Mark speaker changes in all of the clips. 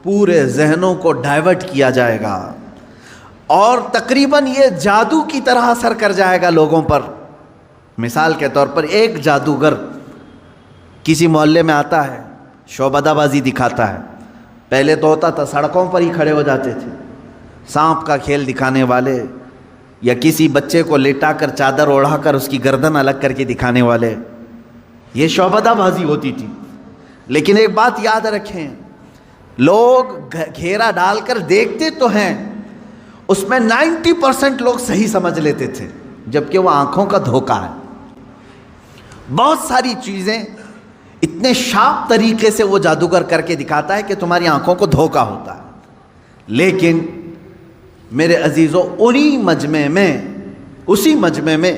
Speaker 1: پورے ذہنوں کو ڈائیورٹ کیا جائے گا اور تقریباً یہ جادو کی طرح اثر کر جائے گا لوگوں پر۔ مثال کے طور پر ایک جادوگر کسی محلے میں آتا ہے، شعبدہ بازی دکھاتا ہے۔ پہلے تو ہوتا تھا سڑکوں پر ہی کھڑے ہو جاتے تھے، سانپ کا کھیل دکھانے والے، یا کسی بچے کو لیٹا کر چادر اوڑھا کر اس کی گردن الگ کر کے دکھانے والے، یہ شعبدہ بازی ہوتی تھی۔ لیکن ایک بات یاد رکھیں، لوگ گھیرا ڈال کر دیکھتے تو ہیں، اس میں 90% لوگ صحیح سمجھ لیتے تھے، جبکہ وہ آنکھوں کا دھوکہ ہے۔ بہت ساری چیزیں اتنے شارپ طریقے سے وہ جادوگر کر کے دکھاتا ہے کہ تمہاری آنکھوں کو دھوکہ ہوتا ہے۔ لیکن میرے عزیزوں، اسی مجمع میں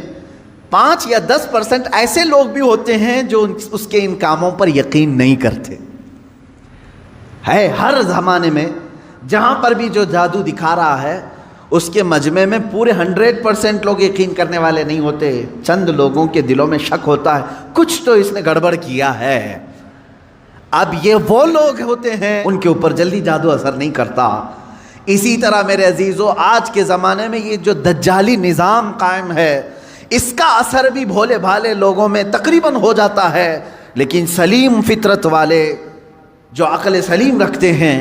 Speaker 1: 5 یا 10% ایسے لوگ بھی ہوتے ہیں جو اس کے ان کاموں پر یقین نہیں کرتے۔ ہے ہر زمانے میں جہاں پر بھی جو جادو دکھا رہا ہے، اس کے مجمع میں پورے 100% لوگ یقین کرنے والے نہیں ہوتے۔ چند لوگوں کے دلوں میں شک ہوتا ہے، کچھ تو اس نے گڑبڑ کیا ہے۔ اب یہ وہ لوگ ہوتے ہیں ان کے اوپر جلدی جادو اثر نہیں کرتا۔ اسی طرح میرے عزیزو، آج کے زمانے میں یہ جو دجالی نظام قائم ہے، اس کا اثر بھی بھولے بھالے لوگوں میں تقریباً ہو جاتا ہے، لیکن سلیم فطرت والے جو عقل سلیم رکھتے ہیں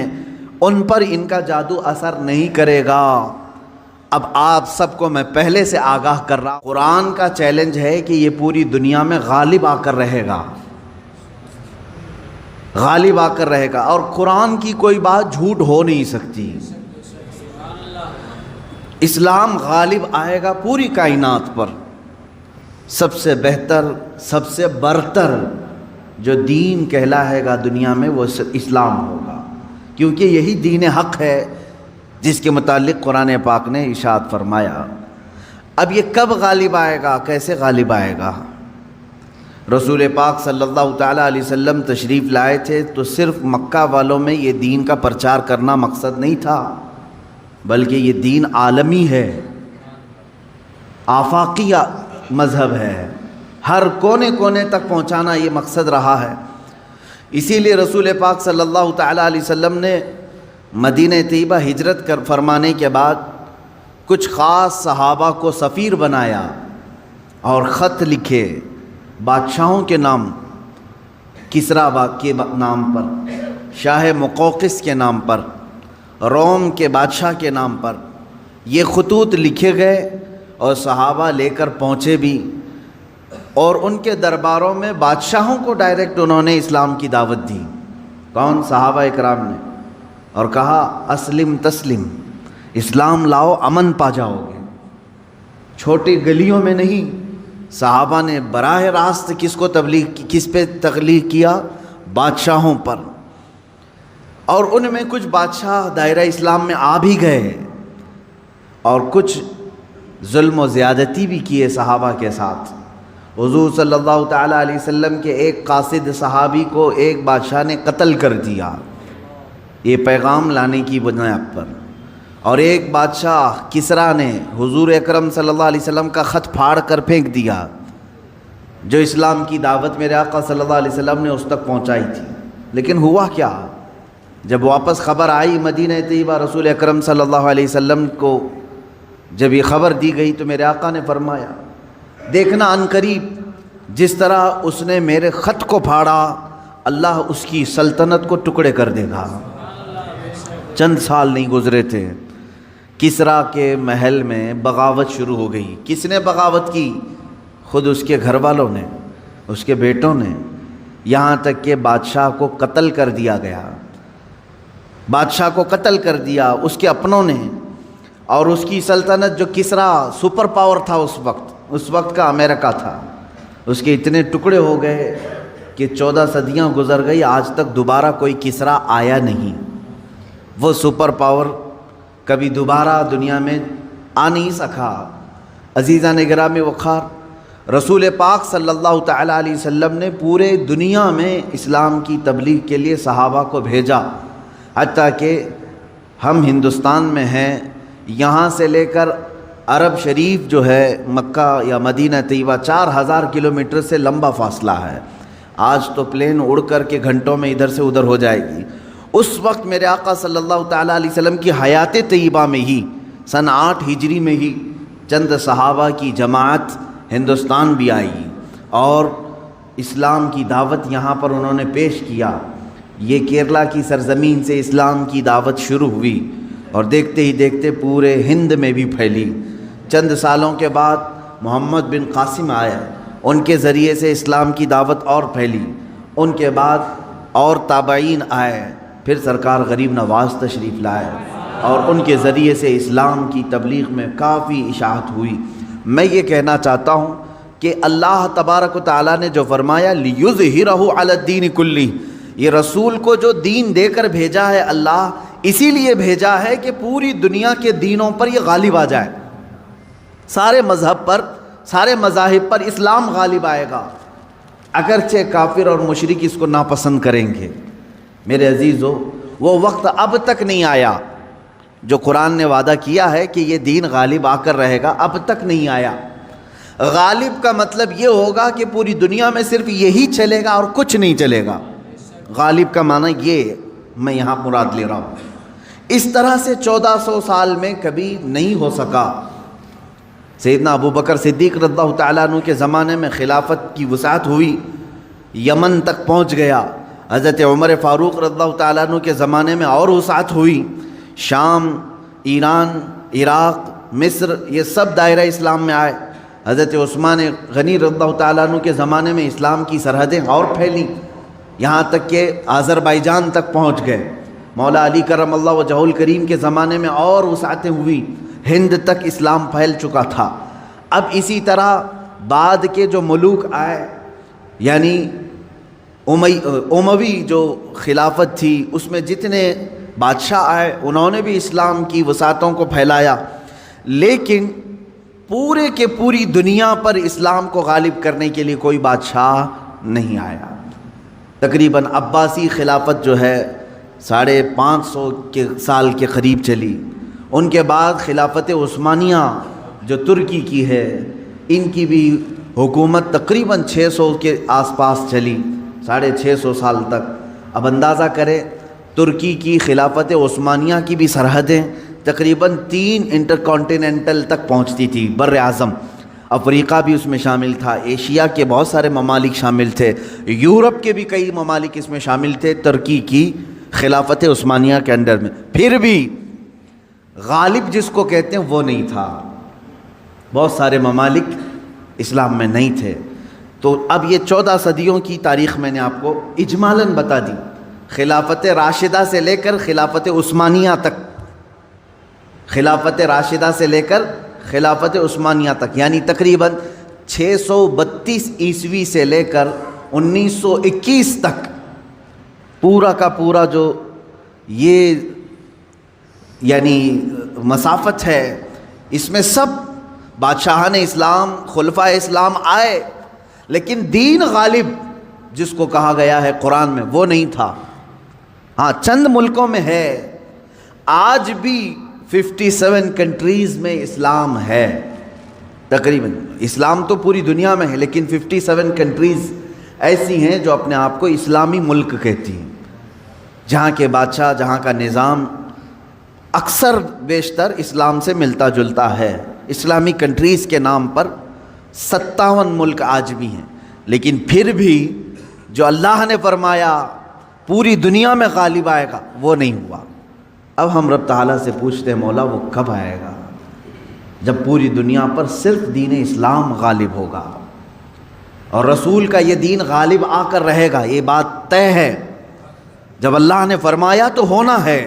Speaker 1: ان پر ان کا جادو اثر نہیں کرے گا۔ اب آپ سب کو میں پہلے سے آگاہ کر رہا ہوں، قرآن کا چیلنج ہے کہ یہ پوری دنیا میں غالب آ کر رہے گا، غالب آ کر رہے گا، اور قرآن کی کوئی بات جھوٹ ہو نہیں سکتی۔ اسلام غالب آئے گا پوری کائنات پر۔ سب سے بہتر، سب سے برتر جو دین کہلائے گا دنیا میں وہ اسلام ہوگا، کیونکہ یہی دین حق ہے جس کے متعلق قرآن پاک نے ارشاد فرمایا۔ اب یہ کب غالب آئے گا، کیسے غالب آئے گا؟ رسول پاک صلی اللہ تعالیٰ علیہ وسلم تشریف لائے تھے تو صرف مکہ والوں میں یہ دین کا پرچار کرنا مقصد نہیں تھا، بلکہ یہ دین عالمی ہے، آفاقی مذہب ہے، ہر کونے کونے تک پہنچانا یہ مقصد رہا ہے۔ اسی لیے رسول پاک صلی اللہ تعالیٰ علیہ وسلم نے مدینہ طیبہ ہجرت فرمانے کے بعد کچھ خاص صحابہ کو سفیر بنایا اور خط لکھے بادشاہوں کے نام، کسریٰ کے نام پر، شاہ مقوقس کے نام پر، روم کے بادشاہ کے نام پر یہ خطوط لکھے گئے، اور صحابہ لے کر پہنچے بھی، اور ان کے درباروں میں بادشاہوں کو ڈائریکٹ انہوں نے اسلام کی دعوت دی۔ کون؟ صحابہ اکرام نے، اور کہا اسلم تسلم، اسلام لاؤ امن پا جاؤ گے۔ چھوٹی گلیوں میں نہیں، صحابہ نے براہ راست کس پہ تبلیغ کیا؟ بادشاہوں پر۔ اور ان میں کچھ بادشاہ دائرہ اسلام میں آ بھی گئے، اور کچھ ظلم و زیادتی بھی کیے صحابہ کے ساتھ۔ حضور صلی اللہ تعالیٰ علیہ وسلم کے ایک قاصد صحابی کو ایک بادشاہ نے قتل کر دیا، یہ پیغام لانے کی بنیاد پر، اور ایک بادشاہ کسریٰ نے حضور اکرم صلی اللہ علیہ وسلم کا خط پھاڑ کر پھینک دیا، جو اسلام کی دعوت میرے آقا صلی اللہ علیہ وسلم نے اس تک پہنچائی تھی۔ لیکن ہوا کیا؟ جب واپس خبر آئی مدینہ طیبہ، رسول اکرم صلی اللہ علیہ وسلم کو جب یہ خبر دی گئی تو میرے آقا نے فرمایا، دیکھنا عنقریب جس طرح اس نے میرے خط کو پھاڑا، اللہ اس کی سلطنت کو ٹکڑے کر دے گا۔ چند سال نہیں گزرے تھے، کسریٰ کے محل میں بغاوت شروع ہو گئی۔ کس نے بغاوت کی؟ خود اس کے گھر والوں نے، اس کے بیٹوں نے، یہاں تک کہ بادشاہ کو قتل کر دیا گیا۔ بادشاہ کو قتل کر دیا اس کے اپنوں نے، اور اس کی سلطنت جو کسریٰ سپر پاور تھا اس وقت کا امریکہ تھا، اس کے اتنے ٹکڑے ہو گئے کہ 14 صدیاں گزر گئی، آج تک دوبارہ کوئی کسریٰ آیا نہیں۔ وہ سپر پاور کبھی دوبارہ دنیا میں آ نہیں سکا۔ عزیزان گرامی وقار، رسول پاک صلی اللہ تعالیٰ علیہ وسلم نے پورے دنیا میں اسلام کی تبلیغ کے لیے صحابہ کو بھیجا، حتیٰ کہ ہم ہندوستان میں ہیں، یہاں سے لے کر عرب شریف جو ہے مکہ یا مدینہ طیبہ 4000 کلومیٹر سے لمبا فاصلہ ہے۔ آج تو پلین اڑ کر کے گھنٹوں میں ادھر سے ادھر ہو جائے گی، اس وقت میرے آقا صلی اللہ تعالیٰ علیہ وسلم کی حیات طیبہ میں ہی سن 8 ہجری میں ہی چند صحابہ کی جماعت ہندوستان بھی آئی اور اسلام کی دعوت یہاں پر انہوں نے پیش کیا۔ یہ کیرلا کی سرزمین سے اسلام کی دعوت شروع ہوئی اور دیکھتے ہی دیکھتے پورے ہند میں بھی پھیلی۔ چند سالوں کے بعد محمد بن قاسم آئے، ان کے ذریعے سے اسلام کی دعوت اور پھیلی۔ ان کے بعد اور تابعین آئے، پھر سرکار غریب نواز تشریف لائے اور ان کے ذریعے سے اسلام کی تبلیغ میں کافی اشاعت ہوئی۔ میں یہ کہنا چاہتا ہوں کہ اللہ تبارک و تعالیٰ نے جو فرمایا لِيُظْهِرَهُ عَلَى الدِّينِ كُلِّهِ، یہ رسول کو جو دین دے کر بھیجا ہے اللہ اسی لیے بھیجا ہے کہ پوری دنیا کے دینوں پر یہ غالب آ جائے، سارے مذہب پر، سارے مذاہب پر اسلام غالب آئے گا، اگرچہ کافر اور مشرک اس کو ناپسند کریں گے۔ میرے عزیزو، وہ وقت اب تک نہیں آیا جو قرآن نے وعدہ کیا ہے کہ یہ دین غالب آ کر رہے گا، اب تک نہیں آیا۔ غالب کا مطلب یہ ہوگا کہ پوری دنیا میں صرف یہی چلے گا اور کچھ نہیں چلے گا۔ غالب کا معنی یہ میں یہاں مراد لے رہا ہوں۔ اس طرح سے 1400 سال میں کبھی نہیں ہو سکا۔ سیدنا ابو بکر صدیق رضی اللہ تعالیٰ عنہ کے زمانے میں خلافت کی وسعت ہوئی، یمن تک پہنچ گیا۔ حضرت عمر فاروق رضی اللہ تعالیٰ عنہ کے زمانے میں اور وسعت ہوئی، شام، ایران، عراق، مصر، یہ سب دائرہ اسلام میں آئے۔ حضرت عثمان غنی رضی اللہ تعالیٰ عنہ کے زمانے میں اسلام کی سرحدیں اور پھیلیں، یہاں تک کہ آذربائیجان تک پہنچ گئے۔ مولا علی کرم اللہ وجہہ الکریم کے زمانے میں اور وسعتیں ہوئی، ہند تک اسلام پھیل چکا تھا۔ اب اسی طرح بعد کے جو ملوک آئے، یعنی اموی جو خلافت تھی، اس میں جتنے بادشاہ آئے انہوں نے بھی اسلام کی وسعتوں کو پھیلایا، لیکن پورے کے پوری دنیا پر اسلام کو غالب کرنے کے لیے کوئی بادشاہ نہیں آیا۔ تقریباً عباسی خلافت جو ہے 550 سال کے قریب چلی۔ ان کے بعد خلافت عثمانیہ جو ترکی کی ہے، ان کی بھی حکومت تقریباً 600 کے آس پاس چلی، 650 سال تک۔ اب اندازہ کریں ترکی کی خلافت عثمانیہ کی بھی سرحدیں تقریباً 3 انٹرکانٹیننٹل تک پہنچتی تھی، بر اعظم۔ افریقہ بھی اس میں شامل تھا، ایشیا کے بہت سارے ممالک شامل تھے، یورپ کے بھی کئی ممالک اس میں شامل تھے ترکی کی خلافت عثمانیہ کے انڈر میں۔ پھر بھی غالب جس کو کہتے ہیں وہ نہیں تھا، بہت سارے ممالک اسلام میں نہیں تھے۔ تو اب یہ 14 صدیوں کی تاریخ میں نے آپ کو اجمالاً بتا دی، خلافت راشدہ سے لے کر خلافت عثمانیہ تک، خلافت راشدہ سے لے کر خلافت عثمانیہ تک، یعنی تقریباً 632 عیسوی سے لے کر 1921 تک پورا کا پورا جو یہ یعنی مسافت ہے، اس میں سب بادشاہان اسلام، خلفائے اسلام آئے، لیکن دین غالب جس کو کہا گیا ہے قرآن میں وہ نہیں تھا۔ ہاں چند ملکوں میں ہے، آج بھی 57 کنٹریز میں اسلام ہے تقریباً۔ اسلام تو پوری دنیا میں ہے، لیکن 57 کنٹریز ایسی ہیں جو اپنے آپ کو اسلامی ملک کہتی ہیں، جہاں کے بادشاہ، جہاں کا نظام اکثر بیشتر اسلام سے ملتا جلتا ہے۔ اسلامی کنٹریز کے نام پر 57 ملک آج بھی ہیں، لیکن پھر بھی جو اللہ نے فرمایا پوری دنیا میں غالب آئے گا وہ نہیں ہوا۔ اب ہم رب تعالیٰ سے پوچھتے ہیں مولا وہ کب آئے گا جب پوری دنیا پر صرف دین اسلام غالب ہوگا اور رسول کا یہ دین غالب آ کر رہے گا، یہ بات طے ہے۔ جب اللہ نے فرمایا تو ہونا ہے۔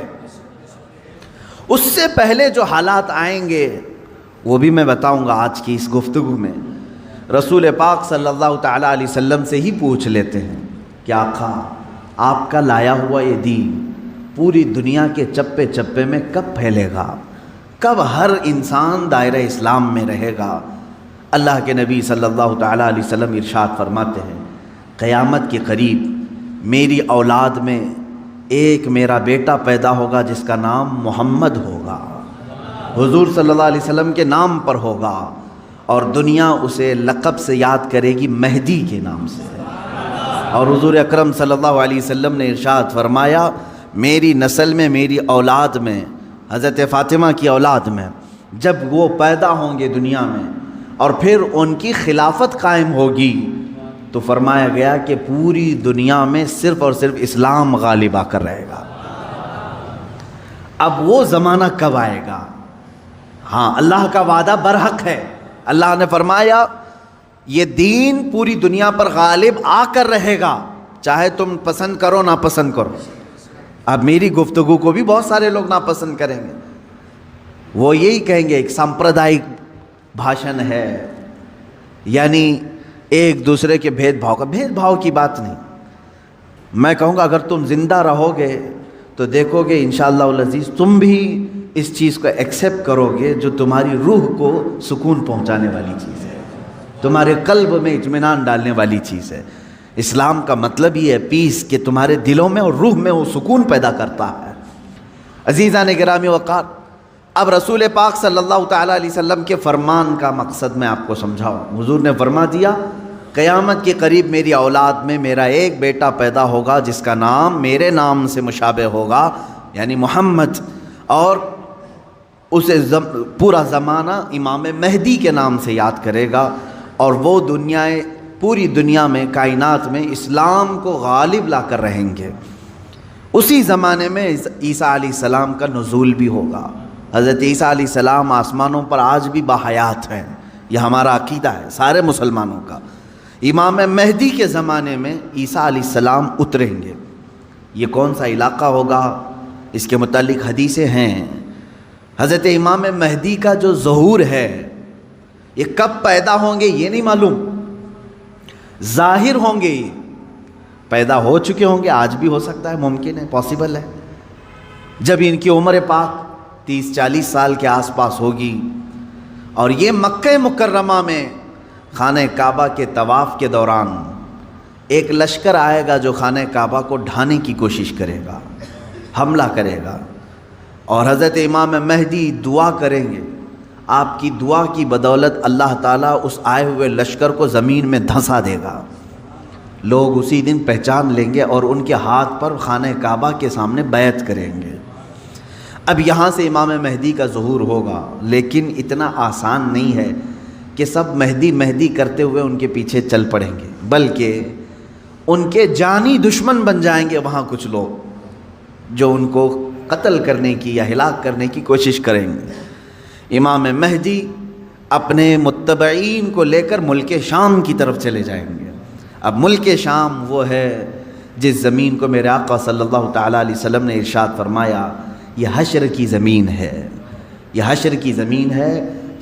Speaker 1: اس سے پہلے جو حالات آئیں گے وہ بھی میں بتاؤں گا آج کی اس گفتگو میں۔ رسول پاک صلی اللہ تعالیٰ علیہ وسلم سے ہی پوچھ لیتے ہیں کہ آقا آپ کا لایا ہوا یہ دین پوری دنیا کے چپے چپے میں کب پھیلے گا، کب ہر انسان دائرہ اسلام میں رہے گا؟ اللہ کے نبی صلی اللہ تعالیٰ علیہ وسلم ارشاد فرماتے ہیں قیامت کے قریب میری اولاد میں ایک میرا بیٹا پیدا ہوگا جس کا نام محمد ہوگا، حضور صلی اللہ علیہ وسلم کے نام پر ہوگا، اور دنیا اسے لقب سے یاد کرے گی مہدی کے نام سے۔ اور حضور اکرم صلی اللہ علیہ وسلم نے ارشاد فرمایا میری نسل میں، میری اولاد میں، حضرت فاطمہ کی اولاد میں جب وہ پیدا ہوں گے دنیا میں اور پھر ان کی خلافت قائم ہوگی، تو فرمایا گیا کہ پوری دنیا میں صرف اور صرف اسلام غالب آ کر رہے گا۔ اب وہ زمانہ کب آئے گا؟ ہاں، اللہ کا وعدہ برحق ہے۔ اللہ نے فرمایا یہ دین پوری دنیا پر غالب آ کر رہے گا، چاہے تم پسند کرو نہ پسند کرو۔ اب میری گفتگو کو بھی بہت سارے لوگ ناپسند کریں گے، وہ یہی کہیں گے ایک سامپردائک بھاشن ہے، یعنی ایک دوسرے کے بھید بھاؤ کی بات نہیں۔ میں کہوں گا اگر تم زندہ رہو گے تو دیکھو گے انشاءاللہ العزیز تم بھی اس چیز کو ایکسیپٹ کرو گے جو تمہاری روح کو سکون پہنچانے والی چیز ہے، تمہارے قلب میں اطمینان ڈالنے والی چیز ہے۔ اسلام کا مطلب یہ ہے پیس، کہ تمہارے دلوں میں اور روح میں وہ سکون پیدا کرتا ہے۔ عزیزان گرامی وقار، اب رسول پاک صلی اللہ تعالیٰ علیہ وسلم کے فرمان کا مقصد میں آپ کو سمجھاؤں۔ حضور نے فرما دیا قیامت کے قریب میری اولاد میں میرا ایک بیٹا پیدا ہوگا جس کا نام میرے نام سے مشابہ ہوگا، یعنی محمد، اور اسے پورا زمانہ امام مہدی کے نام سے یاد کرے گا، اور وہ پوری دنیا میں، کائنات میں اسلام کو غالب لا کر رہیں گے۔ اسی زمانے میں عیسیٰ علیہ السلام کا نزول بھی ہوگا۔ حضرت عیسیٰ علیہ السلام آسمانوں پر آج بھی باحیات ہیں، یہ ہمارا عقیدہ ہے سارے مسلمانوں کا۔ امام مہدی کے زمانے میں عیسیٰ علیہ السلام اتریں گے۔ یہ کون سا علاقہ ہوگا، اس کے متعلق حدیثیں ہیں۔ حضرت امام مہدی کا جو ظہور ہے یہ کب پیدا ہوں گے یہ نہیں معلوم، ظاہر ہوں گے، یہ پیدا ہو چکے ہوں گے، آج بھی ہو سکتا ہے، ممکن ہے، پاسبل ہے۔ جب ان کی عمر پاک 30-40 سال کے آس پاس ہوگی اور یہ مکہ مکرمہ میں خانہ کعبہ کے طواف کے دوران ایک لشکر آئے گا جو خانہ کعبہ کو ڈھانے کی کوشش کرے گا، حملہ کرے گا، اور حضرت امام مہدی دعا کریں گے۔ آپ کی دعا کی بدولت اللہ تعالیٰ اس آئے ہوئے لشکر کو زمین میں دھنسا دے گا۔ لوگ اسی دن پہچان لیں گے اور ان کے ہاتھ پر خانہ کعبہ کے سامنے بیعت کریں گے۔ اب یہاں سے امام مہدی کا ظہور ہوگا، لیکن اتنا آسان نہیں ہے کہ سب مہدی مہدی کرتے ہوئے ان کے پیچھے چل پڑیں گے، بلکہ ان کے جانی دشمن بن جائیں گے وہاں کچھ لوگ جو ان کو قتل کرنے کی یا ہلاک کرنے کی کوشش کریں گے۔ امام مہدی اپنے متبعین کو لے کر ملک شام کی طرف چلے جائیں گے۔ اب ملک شام وہ ہے جس زمین کو میرے آقا صلی اللہ تعالیٰ علیہ وسلم نے ارشاد فرمایا یہ حشر کی زمین ہے، یہ حشر کی زمین ہے،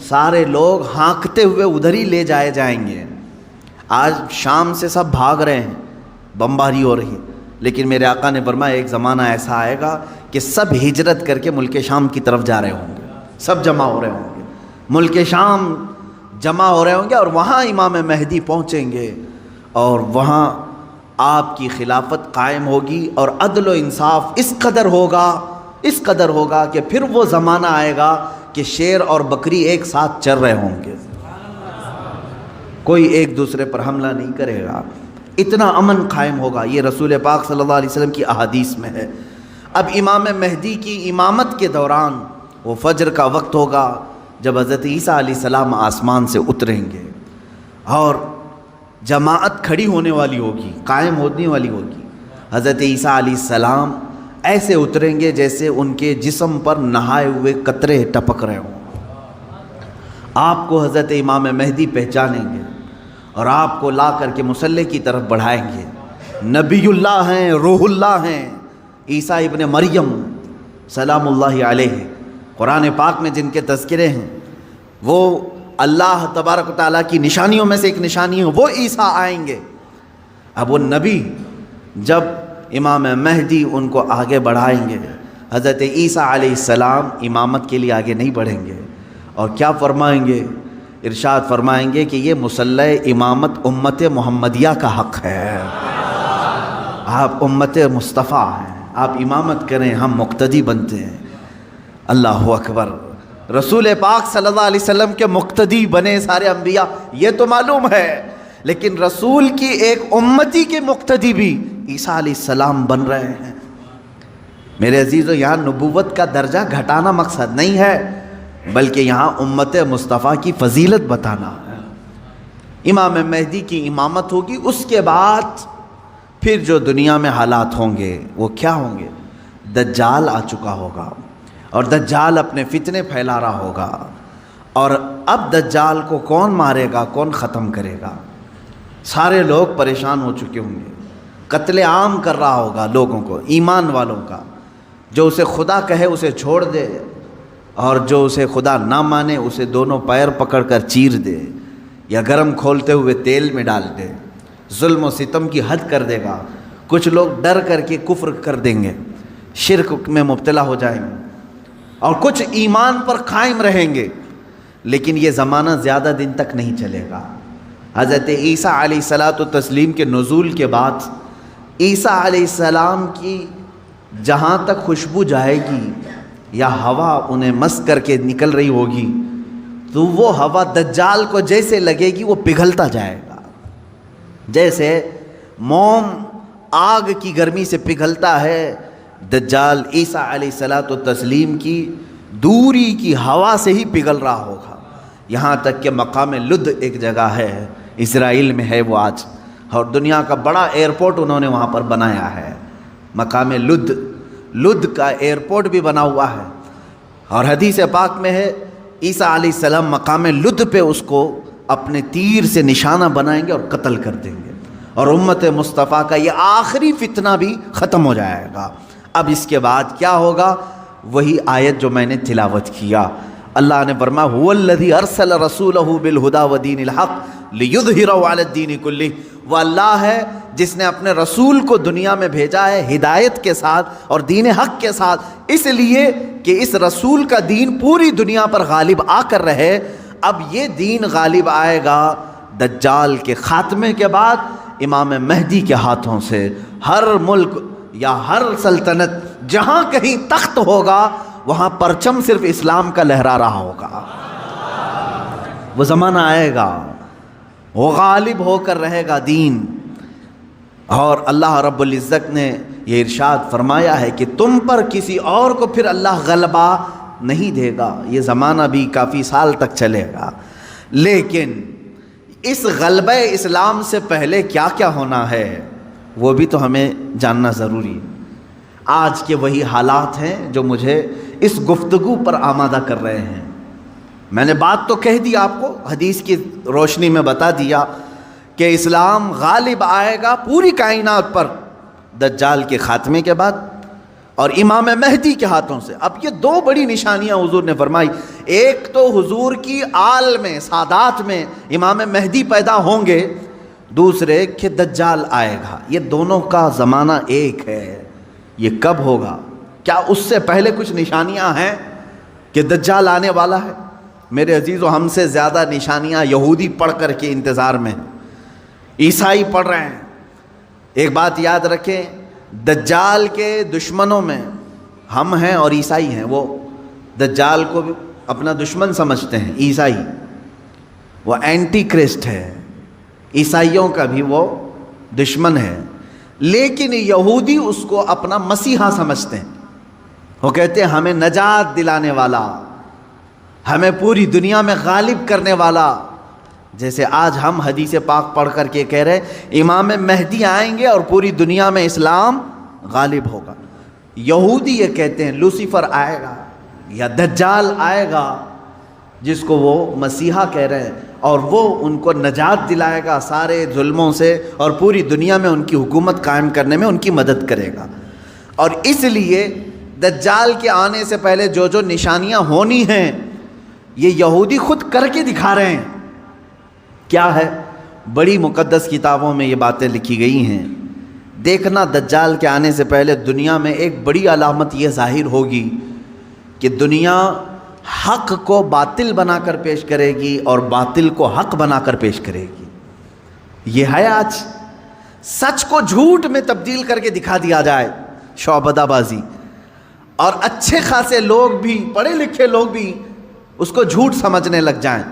Speaker 1: سارے لوگ ہانکتے ہوئے ادھر ہی لے جائے جائیں گے۔ آج شام سے سب بھاگ رہے ہیں، بمباری ہو رہی ہے، لیکن میرے آقا نے فرمایا ایک زمانہ ایسا آئے گا کہ سب ہجرت کر کے ملک شام کی طرف جا رہے ہوں گے، سب جمع ہو رہے ہوں گے، ملک شام جمع ہو رہے ہوں گے، اور وہاں امام مہدی پہنچیں گے، اور وہاں آپ کی خلافت قائم ہوگی، اور عدل و انصاف اس قدر ہوگا کہ پھر وہ زمانہ آئے گا کہ شیر اور بکری ایک ساتھ چر رہے ہوں گے، کوئی ایک دوسرے پر حملہ نہیں کرے گا، اتنا امن قائم ہوگا۔ یہ رسول پاک صلی اللہ علیہ وسلم کی احادیث میں ہے۔ اب امام مہدی کی امامت کے دوران وہ فجر کا وقت ہوگا جب حضرت عیسیٰ علیہ السلام آسمان سے اتریں گے، اور جماعت کھڑی ہونے والی ہوگی، قائم ہونے والی ہوگی۔ حضرت عیسیٰ علیہ السلام ایسے اتریں گے جیسے ان کے جسم پر نہائے ہوئے قطرے ٹپک رہے ہوں۔ آپ کو حضرت امام مہدی پہچانیں گے اور آپ کو لا کر کے مصلی کی طرف بڑھائیں گے۔ نبی اللہ ہیں، روح اللہ ہیں، عیسیٰ ابن مریم سلام اللہ علیہ، قرآن پاک میں جن کے تذکرے ہیں، وہ اللہ تبارک و تعالیٰ کی نشانیوں میں سے ایک نشانی ہے، وہ عیسیٰ آئیں گے۔ اب وہ نبی جب امام مہدی ان کو آگے بڑھائیں گے، حضرت عیسیٰ علیہ السلام امامت کے لیے آگے نہیں بڑھیں گے، اور کیا فرمائیں گے؟ ارشاد فرمائیں گے کہ یہ مصلی امامت امت محمدیہ کا حق ہے، آپ امت مصطفیٰ ہیں، آپ امامت کریں، ہم مقتدی بنتے ہیں۔ اللہ اکبر، رسول پاک صلی اللہ علیہ وسلم کے مقتدی بنے سارے انبیاء، یہ تو معلوم ہے، لیکن رسول کی ایک امتی کے مقتدی بھی عیسیٰ علیہ السلام بن رہے ہیں۔ میرے عزیزو، یہاں نبوت کا درجہ گھٹانا مقصد نہیں ہے، بلکہ یہاں امت مصطفیٰ کی فضیلت بتانا ہے۔ امام مہدی کی امامت ہوگی، اس کے بعد پھر جو دنیا میں حالات ہوں گے وہ کیا ہوں گے؟ دجال آ چکا ہوگا اور دجال اپنے فتنے پھیلا رہا ہوگا، اور اب دجال کو کون مارے گا، کون ختم کرے گا؟ سارے لوگ پریشان ہو چکے ہوں گے، قتل عام کر رہا ہوگا لوگوں کو، ایمان والوں کا۔ جو اسے خدا کہے اسے چھوڑ دے، اور جو اسے خدا نہ مانے اسے دونوں پیر پکڑ کر چیر دے یا گرم کھولتے ہوئے تیل میں ڈال دے، ظلم و ستم کی حد کر دے گا۔ کچھ لوگ ڈر کر کے کفر کر دیں گے، شرک میں مبتلا ہو جائیں گے، اور کچھ ایمان پر قائم رہیں گے، لیکن یہ زمانہ زیادہ دن تک نہیں چلے گا۔ حضرت عیسیٰ علیہ الصلاۃ والتسلیم کے نزول کے بعد عیسیٰ علیہ السلام کی جہاں تک خوشبو جائے گی یا ہوا انہیں مس کر کے نکل رہی ہوگی، تو وہ ہوا دجال کو جیسے لگے گی وہ پگھلتا جائے گا، جیسے موم آگ کی گرمی سے پگھلتا ہے۔ دجال عیسیٰ علیہ الصلاۃ والتسلیم کی دوری کی ہوا سے ہی پگھل رہا ہوگا، یہاں تک کہ مقام لد ایک جگہ ہے، اسرائیل میں ہے وہ آج، اور دنیا کا بڑا ایئرپورٹ انہوں نے وہاں پر بنایا ہے، مقام لد کا ایئرپورٹ بھی بنا ہوا ہے۔ اور حدیث پاک میں ہے عیسیٰ علیہ السلام مقام لد پہ اس کو اپنے تیر سے نشانہ بنائیں گے اور قتل کر دیں گے، اور امت مصطفیٰ کا یہ آخری فتنہ بھی ختم ہو جائے گا۔ اب اس کے بعد کیا ہوگا؟ وہی آیت جو میں نے تلاوت کیا، اللہ نے فرمایا هو الذی ارسل رسولہ بالہدی ودین الحق لیظہرہ علی الدین کلہ، وہ اللہ ہے جس نے اپنے رسول کو دنیا میں بھیجا ہے ہدایت کے ساتھ اور دین حق کے ساتھ، اس لیے کہ اس رسول کا دین پوری دنیا پر غالب آ کر رہے۔ اب یہ دین غالب آئے گا دجال کے خاتمے کے بعد امام مہدی کے ہاتھوں سے۔ ہر ملک یا ہر سلطنت جہاں کہیں تخت ہوگا وہاں پرچم صرف اسلام کا لہرا رہا ہوگا۔ وہ زمانہ آئے گا، وہ غالب ہو کر رہے گا دین، اور اللہ رب العزت نے یہ ارشاد فرمایا ہے کہ تم پر کسی اور کو پھر اللہ غلبہ نہیں دے گا۔ یہ زمانہ بھی کافی سال تک چلے گا، لیکن اس غلبہ اسلام سے پہلے کیا کیا ہونا ہے وہ بھی تو ہمیں جاننا ضروری ہے۔ آج کے وہی حالات ہیں جو مجھے اس گفتگو پر آمادہ کر رہے ہیں۔ میں نے بات تو کہہ دی آپ کو، حدیث کی روشنی میں بتا دیا کہ اسلام غالب آئے گا پوری کائنات پر دجال کے خاتمے کے بعد اور امام مہدی کے ہاتھوں سے۔ اب یہ دو بڑی نشانیاں حضور نے فرمائی، ایک تو حضور کی آل میں سادات میں امام مہدی پیدا ہوں گے، دوسرے کہ دجال آئے گا۔ یہ دونوں کا زمانہ ایک ہے۔ یہ کب ہوگا؟ کیا اس سے پہلے کچھ نشانیاں ہیں کہ دجال آنے والا ہے؟ میرے عزیزو، ہم سے زیادہ نشانیاں یہودی پڑھ کر کے انتظار میں ہیں، عیسائی پڑھ رہے ہیں۔ ایک بات یاد رکھیں، دجال کے دشمنوں میں ہم ہیں اور عیسائی ہیں۔ وہ دجال کو بھی اپنا دشمن سمجھتے ہیں، عیسائی، وہ اینٹی کرسٹ ہے، عیسائیوں کا بھی وہ دشمن ہے، لیکن یہودی اس کو اپنا مسیحا سمجھتے ہیں۔ وہ کہتے ہیں ہمیں نجات دلانے والا، ہمیں پوری دنیا میں غالب کرنے والا۔ جیسے آج ہم حدیث پاک پڑھ کر کے کہہ رہے ہیں امام مہدی آئیں گے اور پوری دنیا میں اسلام غالب ہوگا، یہودی یہ کہتے ہیں لوسیفر آئے گا یا دجال آئے گا، جس کو وہ مسیحا کہہ رہے ہیں، اور وہ ان کو نجات دلائے گا سارے ظلموں سے اور پوری دنیا میں ان کی حکومت قائم کرنے میں ان کی مدد کرے گا۔ اور اس لیے دجال کے آنے سے پہلے جو جو نشانیاں ہونی ہیں یہ یہودی خود کر کے دکھا رہے ہیں۔ کیا ہے؟ بڑی مقدس کتابوں میں یہ باتیں لکھی گئی ہیں۔ دیکھنا دجال کے آنے سے پہلے دنیا میں ایک بڑی علامت یہ ظاہر ہوگی کہ دنیا حق کو باطل بنا کر پیش کرے گی اور باطل کو حق بنا کر پیش کرے گی۔ یہ ہے آج، سچ کو جھوٹ میں تبدیل کر کے دکھا دیا جائے، شعبدہ بازی، اور اچھے خاصے لوگ بھی، پڑھے لکھے لوگ بھی اس کو جھوٹ سمجھنے لگ جائیں،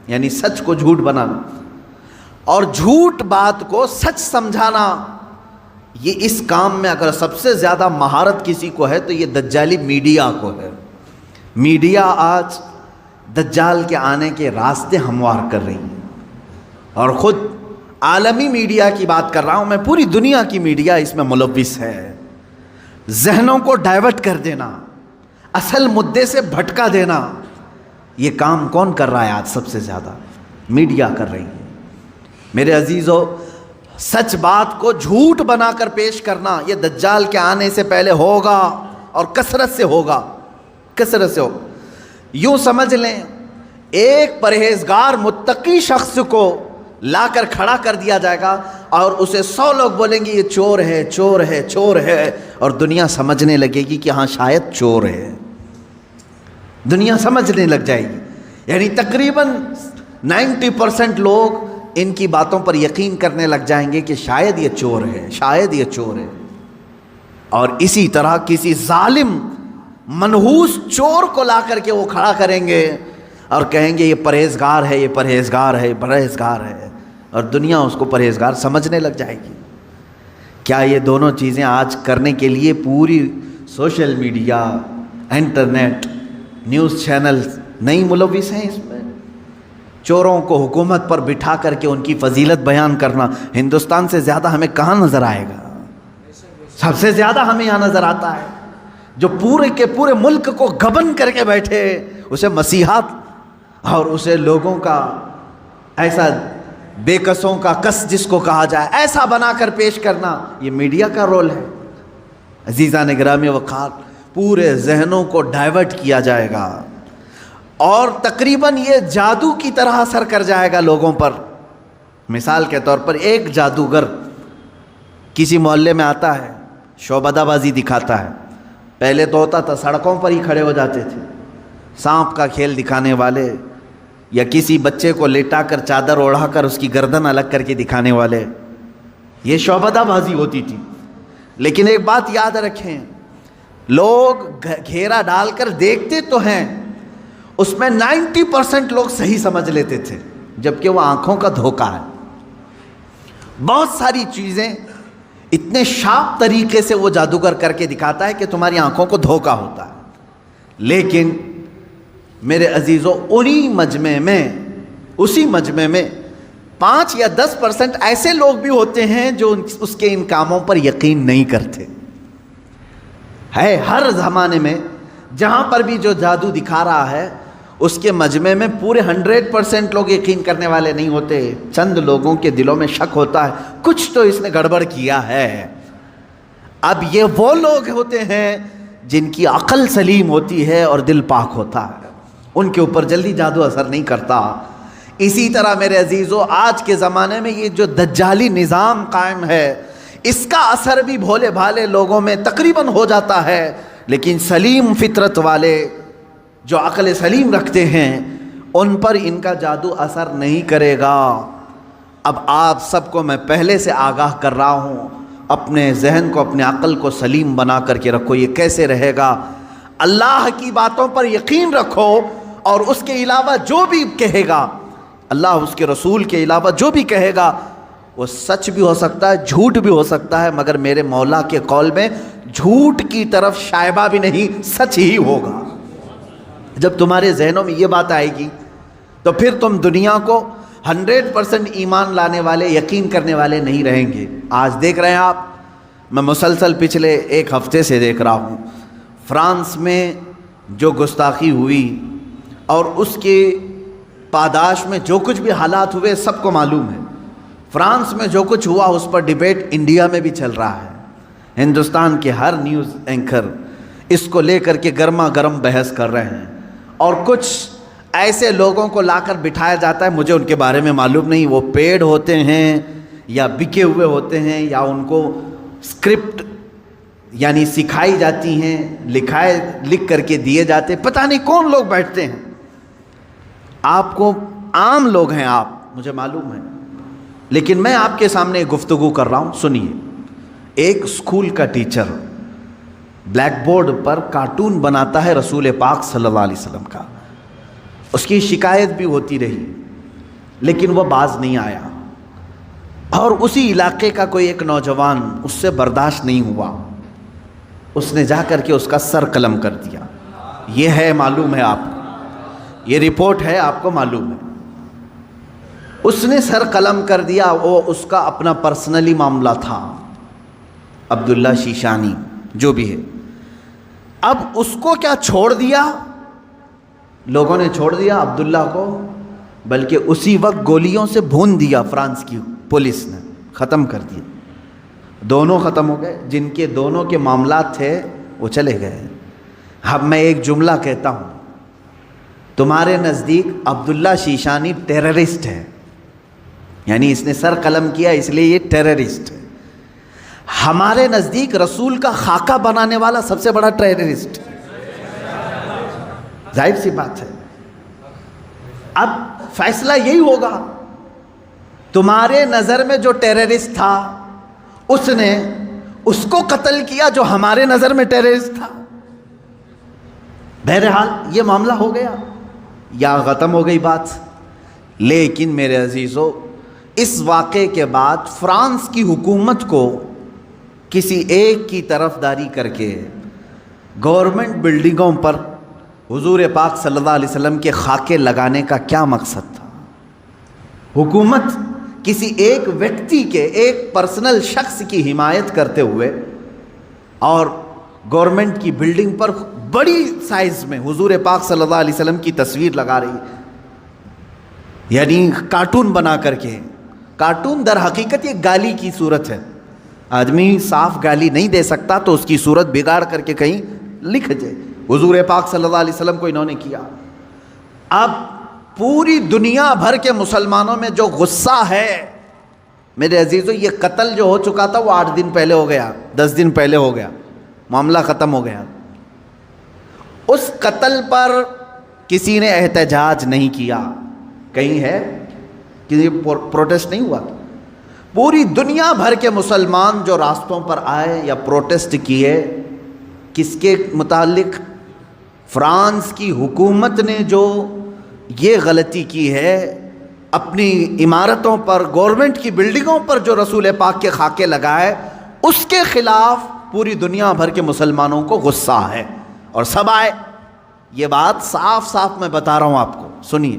Speaker 1: یعنی سچ کو جھوٹ بنانا اور جھوٹ بات کو سچ سمجھانا، یہ اس کام میں اگر سب سے زیادہ مہارت کسی کو ہے تو یہ دجالی میڈیا کو ہے۔ میڈیا آج دجال کے آنے کے راستے ہموار کر رہی ہے، اور خود عالمی میڈیا کی بات کر رہا ہوں میں، پوری دنیا کی میڈیا اس میں ملوث ہے۔ ذہنوں کو ڈائیورٹ کر دینا، اصل مدے سے بھٹکا دینا، یہ کام کون کر رہا ہے آج سب سے زیادہ؟ میڈیا کر رہی ہے۔ میرے عزیزو، سچ بات کو جھوٹ بنا کر پیش کرنا یہ دجال کے آنے سے پہلے ہوگا، اور کثرت سے ہوگا، کثرت سے ہوگا۔ یوں سمجھ لیں ایک پرہیزگار متقی شخص کو لا کر کھڑا کر دیا جائے گا اور اسے 100 لوگ بولیں گے یہ چور ہے، چور ہے، چور ہے، اور دنیا سمجھنے لگے گی کہ ہاں شاید چور ہے، دنیا سمجھنے لگ جائے گی۔ یعنی تقریباً 90% لوگ ان کی باتوں پر یقین کرنے لگ جائیں گے کہ شاید یہ چور ہے، شاید یہ چور ہے۔ اور اسی طرح کسی ظالم منحوس چور کو لا کر کے وہ کھڑا کریں گے اور کہیں گے یہ پرہیزگار ہے، یہ پرہیزگار ہے، یہ پرہیزگار ہے، اور دنیا اس کو پرہیزگار سمجھنے لگ جائے گی۔ کیا یہ دونوں چیزیں آج کرنے کے لیے پوری social media, internet, news channels نہیں ملوث ہیں اس میں؟ چوروں کو حکومت پر بٹھا کر کے ان کی فضیلت بیان کرنا ہندوستان سے زیادہ ہمیں کہاں نظر آئے گا؟ سب سے زیادہ ہمیں یہاں نظر آتا ہے جو پورے کے پورے ملک کو گبن کر کے بیٹھے، اسے مسیحات اور اسے لوگوں کا ایسا بے کسوں کا کس جس کو کہا جائے ایسا بنا کر پیش کرنا، یہ میڈیا کا رول ہے۔ عزیزان گرامی وقار، پورے ذہنوں کو ڈائیورٹ کیا جائے گا اور تقریباً یہ جادو کی طرح اثر کر جائے گا لوگوں پر۔ مثال کے طور پر ایک جادوگر کسی محلے میں آتا ہے، شعبدہ بازی دکھاتا ہے۔ پہلے تو ہوتا تھا سڑکوں پر ہی کھڑے ہو جاتے تھے، سانپ کا کھیل دکھانے والے، یا کسی بچے کو لیٹا کر چادر اوڑھا کر اس کی گردن الگ کر کے دکھانے والے، یہ شعبدہ بازی ہوتی تھی۔ لیکن ایک بات یاد رکھیں، لوگ گھیرا ڈال کر دیکھتے تو ہیں، اس میں 90% لوگ صحیح سمجھ لیتے تھے، جبکہ وہ آنکھوں کا دھوکہ ہے۔ بہت ساری چیزیں اتنے شارپ طریقے سے وہ جادوگر کر کے دکھاتا ہے کہ تمہاری آنکھوں کو دھوکہ ہوتا ہے۔ لیکن میرے عزیزو، اسی مجمع میں 5 یا 10% ایسے لوگ بھی ہوتے ہیں جو اس کے ان کاموں پر یقین نہیں کرتے۔ ہے ہر زمانے میں جہاں پر بھی جو جادو دکھا رہا ہے اس کے مجمع میں پورے 100% لوگ یقین کرنے والے نہیں ہوتے، چند لوگوں کے دلوں میں شک ہوتا ہے کچھ تو اس نے گڑبڑ کیا ہے۔ اب یہ وہ لوگ ہوتے ہیں جن کی عقل سلیم ہوتی ہے اور دل پاک ہوتا ہے، ان کے اوپر جلدی جادو اثر نہیں کرتا۔ اسی طرح میرے عزیزو، آج کے زمانے میں یہ جو دجالی نظام قائم ہے اس کا اثر بھی بھولے بھالے لوگوں میں تقریباً ہو جاتا ہے، لیکن سلیم فطرت والے جو عقل سلیم رکھتے ہیں ان پر ان کا جادو اثر نہیں کرے گا۔ اب آپ سب کو میں پہلے سے آگاہ کر رہا ہوں، اپنے ذہن کو، اپنے عقل کو سلیم بنا کر کے رکھو۔ یہ کیسے رہے گا؟ اللہ کی باتوں پر یقین رکھو، اور اس کے علاوہ جو بھی کہے گا، اللہ اس کے رسول کے علاوہ جو بھی کہے گا وہ سچ بھی ہو سکتا ہے، جھوٹ بھی ہو سکتا ہے، مگر میرے مولا کے قول میں جھوٹ کی طرف شائبہ بھی نہیں، سچ ہی ہوگا۔ جب تمہارے ذہنوں میں یہ بات آئے گی تو پھر تم دنیا کو 100% ایمان لانے والے، یقین کرنے والے نہیں رہیں گے۔ آج دیکھ رہے ہیں آپ، میں مسلسل پچھلے 1 ہفتے سے دیکھ رہا ہوں، فرانس میں جو گستاخی ہوئی اور اس کے پاداش میں جو کچھ بھی حالات ہوئے سب کو معلوم ہے۔ فرانس میں جو کچھ ہوا اس پر ڈیبیٹ انڈیا میں بھی چل رہا ہے۔ ہندوستان کے ہر نیوز اینکر اس کو لے کر کے گرما گرم بحث کر رہے ہیں، اور کچھ ایسے لوگوں کو لا کر بٹھایا جاتا ہے، مجھے ان کے بارے میں معلوم نہیں، وہ پیڈ ہوتے ہیں یا بکے ہوئے ہوتے ہیں، یا ان کو اسکرپٹ یعنی سکھائی جاتی ہیں، لکھ کر کے دیے جاتے، پتہ نہیں کون لوگ بیٹھتے ہیں۔ آپ کو عام لوگ ہیں آپ، مجھے معلوم ہے، لیکن میں آپ کے سامنے گفتگو کر رہا ہوں، سنیے۔ ایک اسکول کا ٹیچر بلیک بورڈ پر کارٹون بناتا ہے رسول پاک صلی اللہ علیہ وسلم کا، اس کی شکایت بھی ہوتی رہی لیکن وہ باز نہیں آیا۔ اور اسی علاقے کا کوئی ایک نوجوان اس سے برداشت نہیں ہوا، اس نے جا کر کے اس کا سر قلم کر دیا۔ یہ ہے، معلوم ہے آپ کو، یہ رپورٹ ہے، آپ کو معلوم ہے۔ اس نے سر قلم کر دیا، وہ اس کا اپنا پرسنلی معاملہ تھا، عبداللہ شیشانی جو بھی ہے۔ اب اس کو کیا چھوڑ دیا؟ لوگوں نے چھوڑ دیا عبداللہ کو، بلکہ اسی وقت گولیوں سے بھون دیا فرانس کی پولیس نے، ختم کر دیا۔ دونوں ختم ہو گئے، جن کے دونوں کے معاملات تھے وہ چلے گئے۔ اب میں ایک جملہ کہتا ہوں، تمہارے نزدیک عبداللہ شیشانی ٹیررسٹ ہے، یعنی اس نے سر قلم کیا اس لیے یہ ٹیررسٹ ہے۔ ہمارے نزدیک رسول کا خاکہ بنانے والا سب سے بڑا ٹیررسٹ، ظاہر سی بات ہے۔ اب فیصلہ یہی ہوگا، تمہارے نظر میں جو ٹیررسٹ تھا اس نے اس کو قتل کیا جو ہمارے نظر میں ٹیررسٹ تھا۔ بہرحال یہ معاملہ ہو گیا یا ختم ہو گئی بات۔ لیکن میرے عزیزو، اس واقعے کے بعد فرانس کی حکومت کو کسی ایک کی طرفداری کر کے گورنمنٹ بلڈنگوں پر حضور پاک صلی اللہ علیہ وسلم کے خاکے لگانے کا کیا مقصد تھا؟ حکومت کسی ایک ویکتی کے، ایک پرسنل شخص کی حمایت کرتے ہوئے اور گورنمنٹ کی بلڈنگ پر بڑی سائز میں حضور پاک صلی اللہ علیہ وسلم کی تصویر لگا رہی، یعنی کارٹون بنا کر کے۔ کارٹون در حقیقت یہ گالی کی صورت ہے، آدمی صاف گالی نہیں دے سکتا تو اس کی صورت بگاڑ کر کے کہیں لکھ جائے، حضور پاک صلی اللہ علیہ وسلم کو انہوں نے کیا۔ اب پوری دنیا بھر کے مسلمانوں میں جو غصہ ہے میرے عزیزو، یہ قتل جو ہو چکا تھا وہ 8 دن پہلے ہو گیا، 10 دن پہلے ہو گیا، معاملہ ختم ہو گیا۔ اس قتل پر کسی نے احتجاج نہیں کیا، کہیں ہے کہ پروٹیسٹ نہیں ہوا۔ پوری دنیا بھر کے مسلمان جو راستوں پر آئے یا پروٹیسٹ کیے، کس کے متعلق؟ فرانس کی حکومت نے جو یہ غلطی کی ہے، اپنی عمارتوں پر، گورنمنٹ کی بلڈنگوں پر جو رسول پاک کے خاکے لگائے، اس کے خلاف پوری دنیا بھر کے مسلمانوں کو غصہ ہے اور سب آئے۔ یہ بات صاف صاف میں بتا رہا ہوں آپ کو، سنیے۔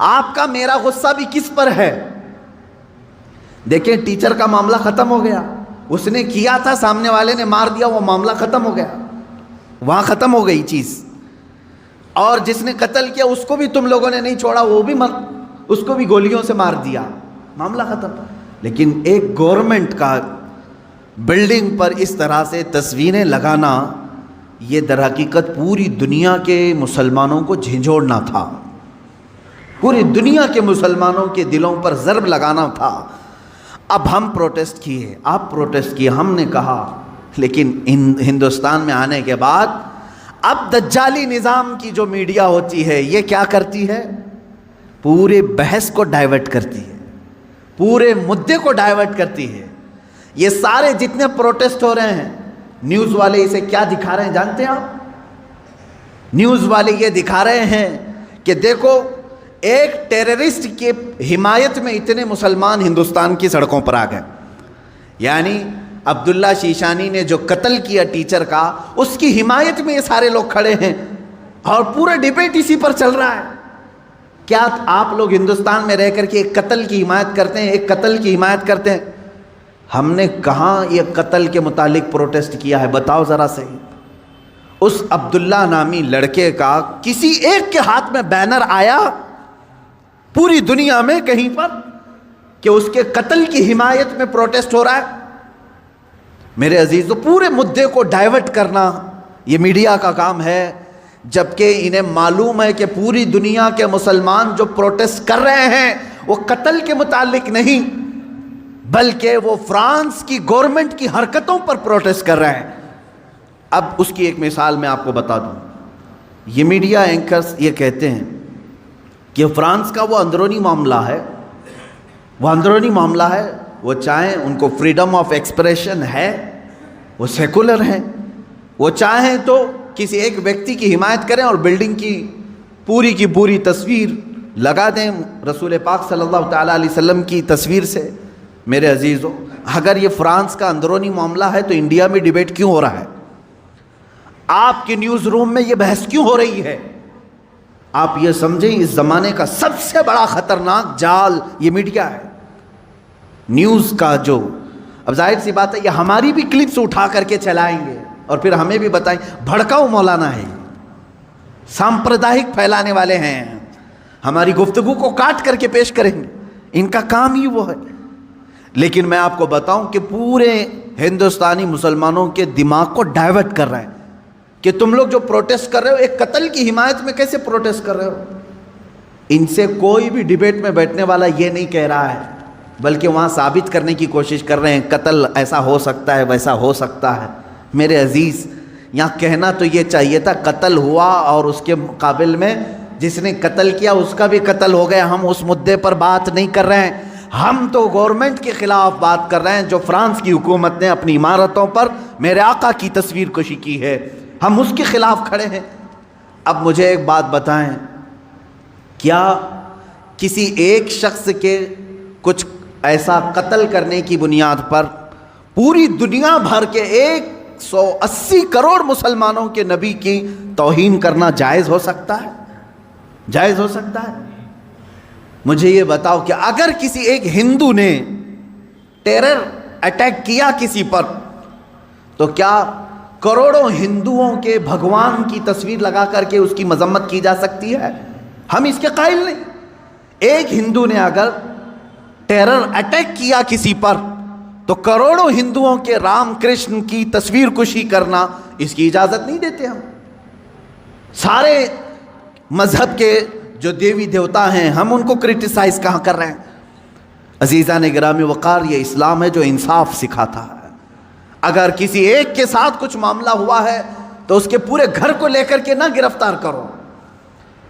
Speaker 1: آپ کا میرا غصہ بھی کس پر ہے؟ دیکھیں، ٹیچر کا معاملہ ختم ہو گیا، اس نے کیا تھا، سامنے والے نے مار دیا، وہ معاملہ ختم ہو گیا، وہاں ختم ہو گئی چیز۔ اور جس نے قتل کیا اس کو بھی تم لوگوں نے نہیں چھوڑا، وہ بھی اس کو بھی گولیوں سے مار دیا، معاملہ ختم۔ لیکن ایک گورنمنٹ کا بلڈنگ پر اس طرح سے تصویریں لگانا، یہ در حقیقت پوری دنیا کے مسلمانوں کو جھنجھوڑنا تھا، پوری دنیا کے مسلمانوں کے دلوں پر ضرب لگانا تھا۔ اب ہم پروٹیسٹ کیے، آپ پروٹیسٹ کیے، ہم نے کہا، لیکن ہندوستان میں آنے کے بعد اب دجالی نظام کی جو میڈیا ہوتی ہے یہ کیا کرتی ہے؟ پورے بحث کو ڈائیورٹ کرتی ہے، پورے مدے کو ڈائیورٹ کرتی ہے۔ یہ سارے جتنے پروٹیسٹ ہو رہے ہیں، نیوز والے اسے کیا دکھا رہے ہیں جانتے ہیں آپ؟ نیوز والے یہ دکھا رہے ہیں کہ دیکھو، ایک ٹیررسٹ کی حمایت میں اتنے مسلمان ہندوستان کی سڑکوں پر آ گئے، یعنی عبداللہ شیشانی نے جو قتل کیا ٹیچر کا، اس کی حمایت میں یہ سارے لوگ کھڑے ہیں اور پورا ڈیبیٹ اسی پر چل رہا ہے۔ کیا آپ لوگ ہندوستان میں رہ کر کے ایک قتل کی حمایت کرتے ہیں، ایک قتل کی حمایت کرتے ہیں؟ ہم نے کہاں یہ قتل کے متعلق پروٹیسٹ کیا ہے؟ بتاؤ ذرا صحیح۔ اس عبداللہ نامی لڑکے کا کسی ایک کے ہاتھ میں بینر آیا پوری دنیا میں کہیں پر کہ اس کے قتل کی حمایت میں پروٹیسٹ ہو رہا ہے؟ میرے عزیزو، پورے مدے کو ڈائیورٹ کرنا یہ میڈیا کا کام ہے، جبکہ انہیں معلوم ہے کہ پوری دنیا کے مسلمان جو پروٹیسٹ کر رہے ہیں وہ قتل کے متعلق نہیں، بلکہ وہ فرانس کی گورنمنٹ کی حرکتوں پر پروٹیسٹ کر رہے ہیں۔ اب اس کی ایک مثال میں آپ کو بتا دوں۔ یہ میڈیا اینکرز یہ کہتے ہیں کہ فرانس کا وہ اندرونی معاملہ ہے، وہ اندرونی معاملہ ہے، وہ چاہیں ان کو فریڈم آف ایکسپریشن ہے، وہ سیکولر ہیں، وہ چاہیں تو کسی ایک ویکتی کی حمایت کریں اور بلڈنگ کی پوری تصویر لگا دیں رسول پاک صلی اللہ تعالیٰ علیہ وسلم کی تصویر سے، میرے عزیزو، اگر یہ فرانس کا اندرونی معاملہ ہے تو انڈیا میں ڈیبیٹ کیوں ہو رہا ہے؟ آپ کے نیوز روم میں یہ بحث کیوں ہو رہی ہے؟ آپ یہ سمجھیں اس زمانے کا سب سے بڑا خطرناک جال یہ میڈیا ہے، نیوز کا جو، اب ظاہر سی بات ہے یہ ہماری بھی کلپس اٹھا کر کے چلائیں گے اور پھر ہمیں بھی بتائیں بھڑکاؤ مولانا ہے، سامپردائک پھیلانے والے ہیں، ہماری گفتگو کو کاٹ کر کے پیش کریں گے، ان کا کام ہی وہ ہے۔ لیکن میں آپ کو بتاؤں کہ پورے ہندوستانی مسلمانوں کے دماغ کو ڈائیورٹ کر رہے ہیں کہ تم لوگ جو پروٹیسٹ کر رہے ہو ایک قتل کی حمایت میں کیسے پروٹیسٹ کر رہے ہو؟ ان سے کوئی بھی ڈیبیٹ میں بیٹھنے والا یہ نہیں کہہ رہا ہے، بلکہ وہاں ثابت کرنے کی کوشش کر رہے ہیں قتل ایسا ہو سکتا ہے ویسا ہو سکتا ہے۔ میرے عزیز، یہاں کہنا تو یہ چاہیے تھا قتل ہوا اور اس کے مقابل میں جس نے قتل کیا اس کا بھی قتل ہو گیا، ہم اس مدعے پر بات نہیں کر رہے ہیں، ہم تو گورنمنٹ کے خلاف بات کر رہے ہیں جو فرانس کی حکومت نے اپنی عمارتوں پر میرے آقا کی تصویر کشی کی ہے، ہم اس کے خلاف کھڑے ہیں۔ اب مجھے ایک بات بتائیں، کیا کسی ایک شخص کے کچھ ایسا قتل کرنے کی بنیاد پر پوری دنیا بھر کے 180 کروڑ مسلمانوں کے نبی کی توہین کرنا جائز ہو سکتا ہے؟ جائز ہو سکتا ہے؟ مجھے یہ بتاؤ کہ اگر کسی ایک ہندو نے ٹیرر اٹیک کیا کسی پر تو کیا کروڑوں ہندوؤں کے بھگوان کی تصویر لگا کر کے اس کی مذمت کی جا سکتی ہے؟ ہم اس کے قائل نہیں۔ ایک ہندو نے اگر ٹیرر اٹیک کیا کسی پر تو کروڑوں ہندوؤں کے رام کرشن کی تصویر کشی کرنا اس کی اجازت نہیں دیتے ہم۔ سارے مذہب کے جو دیوی دیوتا ہیں ہم ان کو کرٹیسائز کہاں کر رہے ہیں؟ عزیزان گرامی وقار، یہ اسلام ہے جو انصاف سکھاتا ہے۔ اگر کسی ایک کے ساتھ کچھ معاملہ ہوا ہے تو اس کے پورے گھر کو لے کر کے نہ گرفتار کرو،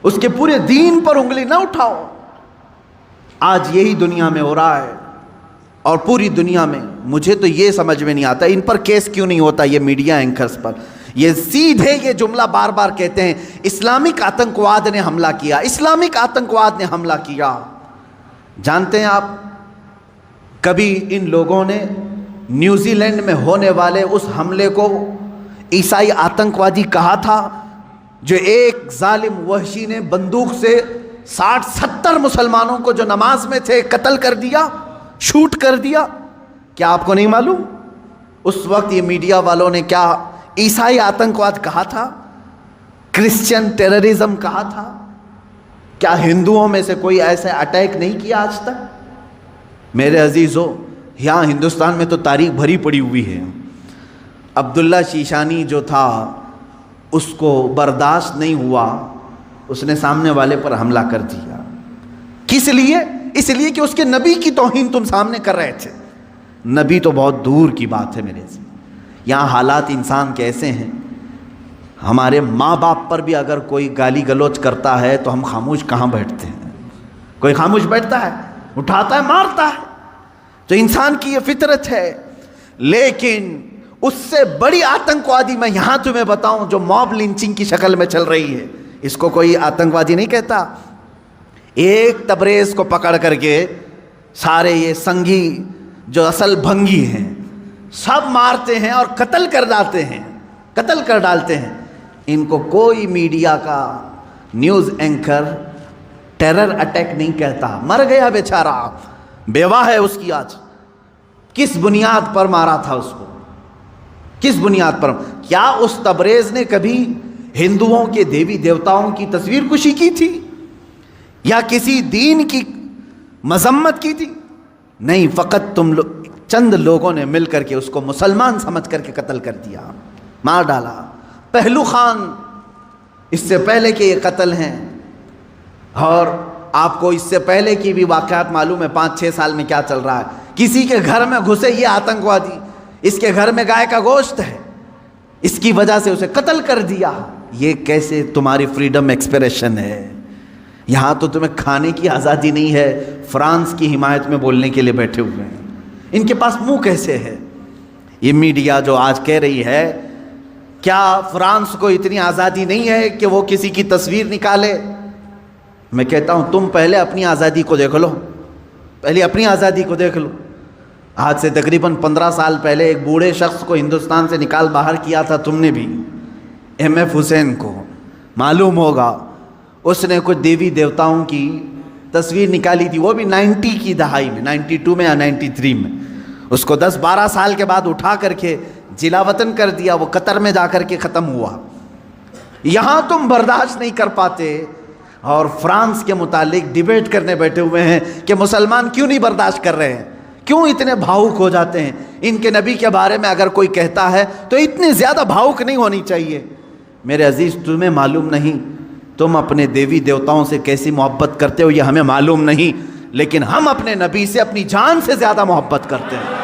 Speaker 1: اس کے پورے دین پر انگلی نہ اٹھاؤ۔ آج یہی دنیا میں ہو رہا ہے، اور پوری دنیا میں مجھے تو یہ سمجھ میں نہیں آتا ان پر کیس کیوں نہیں ہوتا، یہ میڈیا اینکرز پر۔ یہ سیدھے یہ جملہ بار بار کہتے ہیں اسلامک آتنکواد نے حملہ کیا، اسلامک آتنکواد نے حملہ کیا۔ جانتے ہیں آپ، کبھی ان لوگوں نے نیوزی لینڈ میں ہونے والے اس حملے کو عیسائی آتنکوادی کہا تھا جو ایک ظالم وحشی نے بندوق سے 60-70 مسلمانوں کو جو نماز میں تھے قتل کر دیا، شوٹ کر دیا؟ کیا آپ کو نہیں معلوم اس وقت یہ میڈیا والوں نے کیا عیسائی آتنکواد کہا تھا، کرسچن ٹیررزم کہا تھا؟ کیا ہندوؤں میں سے کوئی ایسا اٹیک نہیں کیا آج تک؟ میرے عزیزو، یہاں ہندوستان میں تو تاریخ بھری پڑی ہوئی ہے۔ عبداللہ شیشانی جو تھا اس کو برداشت نہیں ہوا، اس نے سامنے والے پر حملہ کر دیا۔ کس لیے؟ اس لیے کہ اس کے نبی کی توہین تم سامنے کر رہے تھے۔ نبی تو بہت دور کی بات ہے میرے سے، یہاں حالات انسان کے ایسے ہیں، ہمارے ماں باپ پر بھی اگر کوئی گالی گلوچ کرتا ہے تو ہم خاموش کہاں بیٹھتے ہیں؟ کوئی خاموش بیٹھتا ہے؟ اٹھاتا ہے، مارتا ہے۔ تو انسان کی یہ فطرت ہے۔ لیکن اس سے بڑی آتنکوادی میں یہاں تمہیں بتاؤں جو موب لنچنگ کی شکل میں چل رہی ہے، اس کو کوئی آتنکوادی نہیں کہتا۔ ایک تبریز کو پکڑ کر کے سارے یہ سنگھی جو اصل بھنگی ہیں سب مارتے ہیں اور قتل کر ڈالتے ہیں۔ ان کو کوئی میڈیا کا نیوز اینکر ٹیرر اٹیک نہیں کہتا۔ مر گیا بیچارہ، بیوہ ہے اس کی آج۔ کس بنیاد پر مارا تھا اس کو؟ کس بنیاد پر؟ کیا اس تبریز نے کبھی ہندوؤں کے دیوی دیوتاؤں کی تصویر کشی کی تھی یا کسی دین کی مذمت کی تھی؟ نہیں، فقط تم چند لوگوں نے مل کر کے اس کو مسلمان سمجھ کر کے قتل کر دیا، مار ڈالا۔ پہلو خان اس سے پہلے کے یہ قتل ہیں، اور آپ کو اس سے پہلے کی بھی واقعات معلوم ہے 5-6 سال میں کیا چل رہا ہے۔ کسی کے گھر میں گھسے یہ آتنکوادی، اس کے گھر میں گائے کا گوشت ہے، اس کی وجہ سے اسے قتل کر دیا۔ یہ کیسے تمہاری فریڈم ایکسپریشن ہے؟ یہاں تو تمہیں کھانے کی آزادی نہیں ہے، فرانس کی حمایت میں بولنے کے لیے بیٹھے ہوئے ہیں۔ ان کے پاس منہ کیسے ہے؟ یہ میڈیا جو آج کہہ رہی ہے کیا فرانس کو اتنی آزادی نہیں ہے کہ وہ کسی کی تصویر نکالے؟ میں کہتا ہوں تم پہلے اپنی آزادی کو دیکھ لو، پہلے اپنی آزادی کو دیکھ لو۔ آج سے تقریباً 15 سال پہلے ایک بوڑھے شخص کو ہندوستان سے نکال باہر کیا تھا تم نے بھی، ایم ایف حسین کو، معلوم ہوگا اس نے کچھ دیوی دیوتاؤں کی تصویر نکالی تھی، وہ بھی 90 کی دہائی میں، 92 میں یا 93 میں، اس کو 10-12 سال کے بعد اٹھا کر کے جلا وطن کر دیا، وہ قطر میں جا کر کے ختم ہوا۔ یہاں تم برداشت نہیں کر پاتے اور فرانس کے متعلق ڈیبیٹ کرنے بیٹھے ہوئے ہیں کہ مسلمان کیوں نہیں برداشت کر رہے ہیں، کیوں اتنے بھاؤک ہو جاتے ہیں۔ ان کے نبی کے بارے میں اگر کوئی کہتا ہے تو اتنی زیادہ بھاؤک نہیں ہونی چاہیے۔ میرے عزیز، تمہیں معلوم نہیں تم اپنے دیوی دیوتاؤں سے کیسی محبت کرتے ہو، یہ ہمیں معلوم نہیں، لیکن ہم اپنے نبی سے اپنی جان سے زیادہ محبت کرتے ہیں۔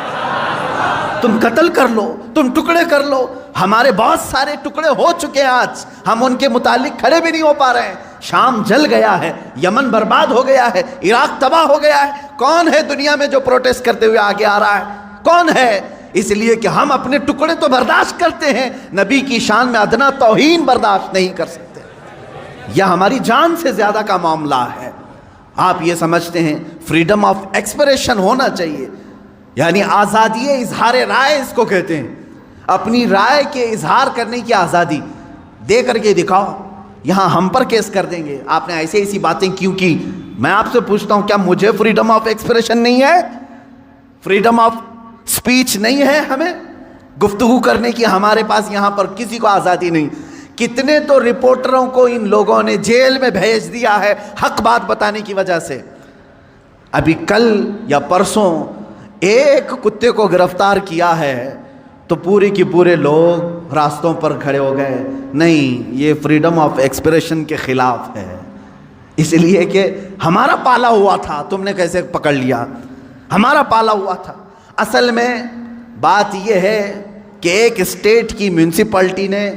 Speaker 1: تم قتل کر لو، تم ٹکڑے کر لو، ہمارے بہت سارے ٹکڑے ہو چکے ہیں، آج ہم ان کے متعلق کھڑے بھی نہیں ہو پا رہے ہیں۔ شام جل گیا ہے، یمن برباد ہو گیا ہے، عراق تباہ ہو گیا ہے، کون ہے دنیا میں جو پروٹیسٹ کرتے ہوئے آگے آ رہا ہے؟ کون ہے؟ اس لیے کہ ہم اپنے ٹکڑے تو برداشت کرتے ہیں، نبی کی شان میں ادنا توہین برداشت نہیں کر سکتے۔ یہ ہماری جان سے زیادہ کا معاملہ ہے۔ آپ یہ سمجھتے ہیں فریڈم آف ایکسپریشن ہونا چاہیے، یعنی آزادی اظہار رائے اس کو کہتے ہیں، اپنی رائے کے اظہار کرنے کی آزادی، دے کر کے دکھاؤ، یہاں ہم پر کیس کر دیں گے آپ نے ایسی باتیں کیوں کی۔ میں آپ سے پوچھتا ہوں، کیا مجھے فریڈم آف ایکسپریشن نہیں ہے؟ فریڈم آف سپیچ نہیں ہے؟ ہمیں گفتگو کرنے کی ہمارے پاس یہاں پر کسی کو آزادی نہیں۔ کتنے تو رپورٹروں کو ان لوگوں نے جیل میں بھیج دیا ہے حق بات بتانے کی وجہ سے۔ ابھی کل یا پرسوں ایک کتے کو گرفتار کیا ہے تو پورے کے پورے لوگ راستوں پر کھڑے ہو گئے، نہیں یہ فریڈم آف ایکسپریشن کے خلاف ہے، اس لیے کہ ہمارا پالا ہوا تھا، تم نے کیسے پکڑ لیا؟ ہمارا پالا ہوا تھا۔ اصل میں بات یہ ہے کہ ایک اسٹیٹ کی میونسپلٹی نے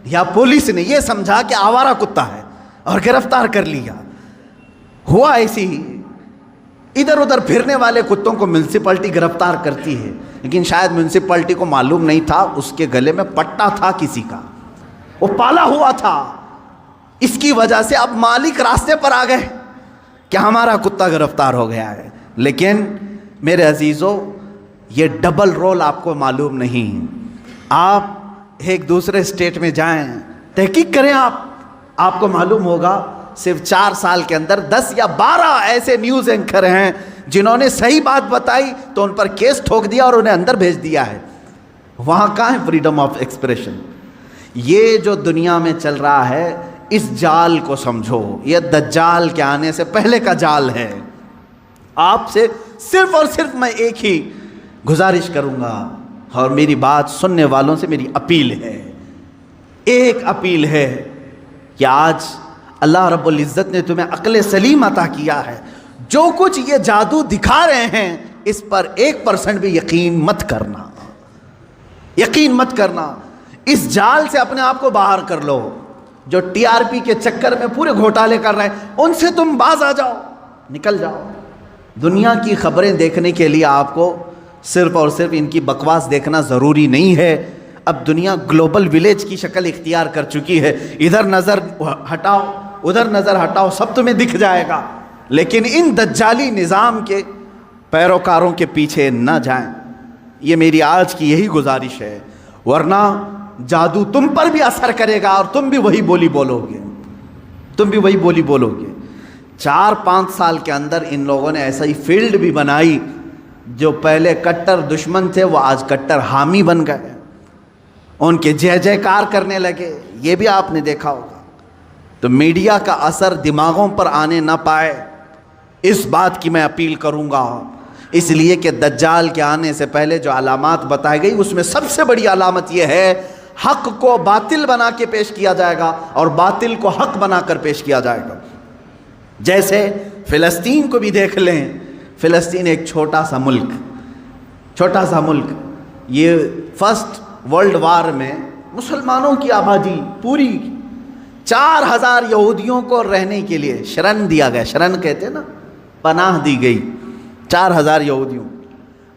Speaker 1: یا پولیس نے یہ سمجھا کہ آوارہ کتا ہے اور گرفتار کر لیا۔ ہوا ایسی ہی، ادھر ادھر پھرنے والے کتوں کو میونسپلٹی گرفتار کرتی ہے، لیکن شاید میونسپلٹی کو معلوم نہیں تھا اس کے گلے میں پٹا تھا کسی کا، وہ پالا ہوا تھا، اس کی وجہ سے اب مالک راستے پر آ گئے کہ ہمارا کتا گرفتار ہو گیا ہے۔ لیکن میرے عزیزو، یہ ڈبل رول آپ کو معلوم نہیں۔ آپ ایک دوسرے اسٹیٹ میں جائیں، تحقیق کریں، آپ کو معلوم ہوگا صرف 4 سال کے اندر 10 یا 12 ایسے نیوز اینکر ہیں جنہوں نے صحیح بات بتائی تو ان پر کیس ٹھوک دیا اور انہیں اندر بھیج دیا ہے۔ وہاں کہاں ہے فریڈم آف ایکسپریشن؟ یہ جو دنیا میں چل رہا ہے، اس جال کو سمجھو، یہ دجال کے آنے سے پہلے کا جال ہے۔ آپ سے صرف اور صرف میں ایک ہی گزارش کروں گا، اور میری بات سننے والوں سے میری اپیل ہے، ایک اپیل ہے کہ آج اللہ رب العزت نے تمہیں عقل سلیم عطا کیا ہے، جو کچھ یہ جادو دکھا رہے ہیں اس پر 1% بھی یقین مت کرنا، یقین مت کرنا۔ اس جال سے اپنے آپ کو باہر کر لو، جو TRP کے چکر میں پورے گھوٹالے کر رہے ہیں ان سے تم باز آ جاؤ، نکل جاؤ۔ دنیا کی خبریں دیکھنے کے لیے آپ کو صرف اور صرف ان کی بکواس دیکھنا ضروری نہیں ہے۔ اب دنیا گلوبل ولیج کی شکل اختیار کر چکی ہے، ادھر نظر ہٹاؤ ادھر نظر ہٹاؤ سب تمہیں دکھ جائے گا، لیکن ان دجالی نظام کے پیروکاروں کے پیچھے نہ جائیں، یہ میری آج کی یہی گزارش ہے، ورنہ جادو تم پر بھی اثر کرے گا اور تم بھی وہی بولی بولو گے۔ 4-5 سال کے اندر ان لوگوں نے ایسا ہی فیلڈ بھی بنائی، جو پہلے کٹر دشمن تھے وہ آج کٹر حامی بن گئے، ان کے جے جے کار کرنے لگے، یہ بھی آپ نے دیکھا ہوگا۔ تو میڈیا کا اثر دماغوں پر آنے نہ پائے، اس بات کی میں اپیل کروں گا، اس لیے کہ دجال کے آنے سے پہلے جو علامات بتائی گئی اس میں سب سے بڑی علامت یہ ہے، حق کو باطل بنا کے پیش کیا جائے گا اور باطل کو حق بنا کر پیش کیا جائے گا۔ جیسے فلسطین کو بھی دیکھ لیں، فلسطین ایک چھوٹا سا ملک، یہ فرسٹ ورلڈ وار میں مسلمانوں کی آبادی پوری 4000 یہودیوں کو رہنے کے لیے شرن دیا گیا، شرن کہتے ہیں نا، پناہ دی گئی 4000 یہودیوں۔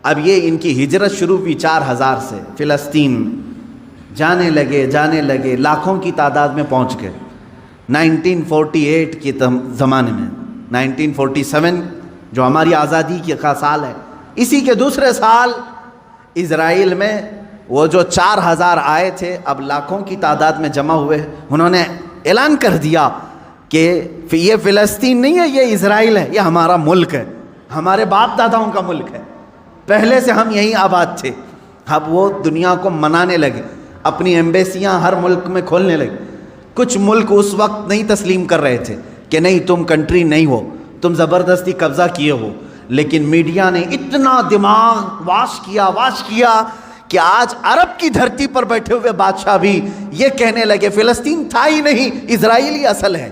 Speaker 1: اب یہ ان کی ہجرت شروع ہوئی 4000 سے، فلسطین میں جانے لگے لاکھوں کی تعداد میں پہنچ گئے۔ 1948 کے زمانے میں، 1947 جو ہماری آزادی کا سال ہے، اسی کے دوسرے سال اسرائیل میں وہ جو 4000 آئے تھے اب لاکھوں کی تعداد میں جمع ہوئے، انہوں نے اعلان کر دیا کہ یہ فلسطین نہیں ہے، یہ اسرائیل ہے، یہ ہمارا ملک ہے، ہمارے باپ داداؤں کا ملک ہے، پہلے سے ہم یہیں آباد تھے۔ اب وہ دنیا کو منانے لگے، اپنی ایمبیسیاں ہر ملک میں کھولنے لگے۔ کچھ ملک اس وقت نہیں تسلیم کر رہے تھے کہ نہیں تم کنٹری نہیں ہو، تم زبردستی قبضہ کیے ہو، لیکن میڈیا نے اتنا دماغ واش کیا کہ آج عرب کی دھرتی پر بیٹھے ہوئے بادشاہ بھی یہ کہنے لگے فلسطین تھا ہی نہیں، اسرائیلی اصل ہے۔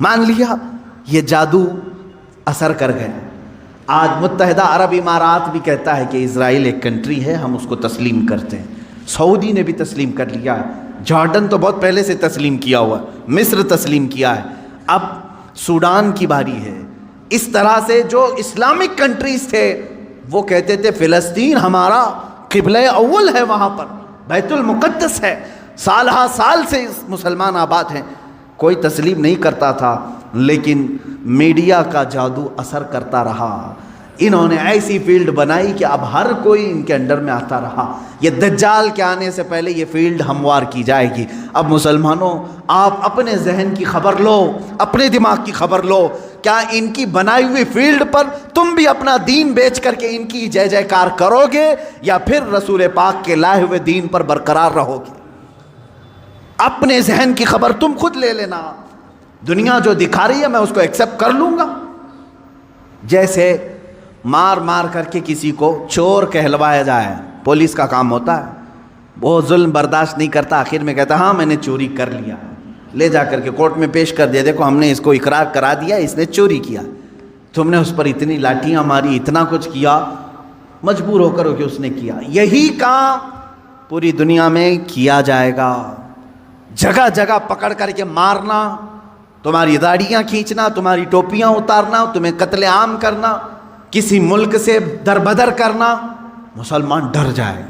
Speaker 1: مان لیا، یہ جادو اثر کر گئے۔ آج متحدہ عرب امارات بھی کہتا ہے کہ اسرائیل ایک کنٹری ہے، ہم اس کو تسلیم کرتے ہیں۔ سعودی نے بھی تسلیم کر لیا ہے، جارڈن تو بہت پہلے سے تسلیم کیا ہوا ہے، مصر تسلیم کیا ہے، اب سوڈان کی باری ہے۔ اس طرح سے جو اسلامک کنٹریز تھے وہ کہتے تھے فلسطین ہمارا قبلہ اول ہے، وہاں پر بیت المقدس ہے، سال ہا سال سے مسلمان آباد ہیں، کوئی تسلیم نہیں کرتا تھا، لیکن میڈیا کا جادو اثر کرتا رہا۔ انہوں نے ایسی فیلڈ بنائی کہ اب ہر کوئی ان کے انڈر میں آتا رہا۔ یہ دجال کے آنے سے پہلے یہ فیلڈ ہموار کی جائے گی۔ اب مسلمانوں، آپ اپنے ذہن کی خبر لو، اپنے دماغ کی خبر لو، کیا ان کی بنائی ہوئی فیلڈ پر تم بھی اپنا دین بیچ کر کے ان کی جے جے کار کرو گے، یا پھر رسول پاک کے لائے ہوئے دین پر برقرار رہو گے؟ اپنے ذہن کی خبر تم خود لے لینا۔ دنیا جو دکھا رہی ہے میں اس کو ایکسیپٹ کر لوں گا۔ جیسے مار کر کے کسی کو چور کہلوایا جائے، پولیس کا کام ہوتا ہے، وہ ظلم برداشت نہیں کرتا، آخر میں کہتا ہاں میں نے چوری کر لیا، لے جا کر کے کورٹ میں پیش کر دیا، دیکھو ہم نے اس کو اقرار کرا دیا اس نے چوری کیا، تم نے اس پر اتنی لاٹیاں ماری، اتنا کچھ کیا، مجبور ہو کر کہ اس نے کیا۔ یہی کام پوری دنیا میں کیا جائے گا، جگہ جگہ پکڑ کر کے مارنا، تمہاری داڑیاں کھینچنا، تمہاری ٹوپیاں اتارنا، تمہیں قتل عام کرنا، کسی ملک سے دربدر کرنا، مسلمان ڈر جائے،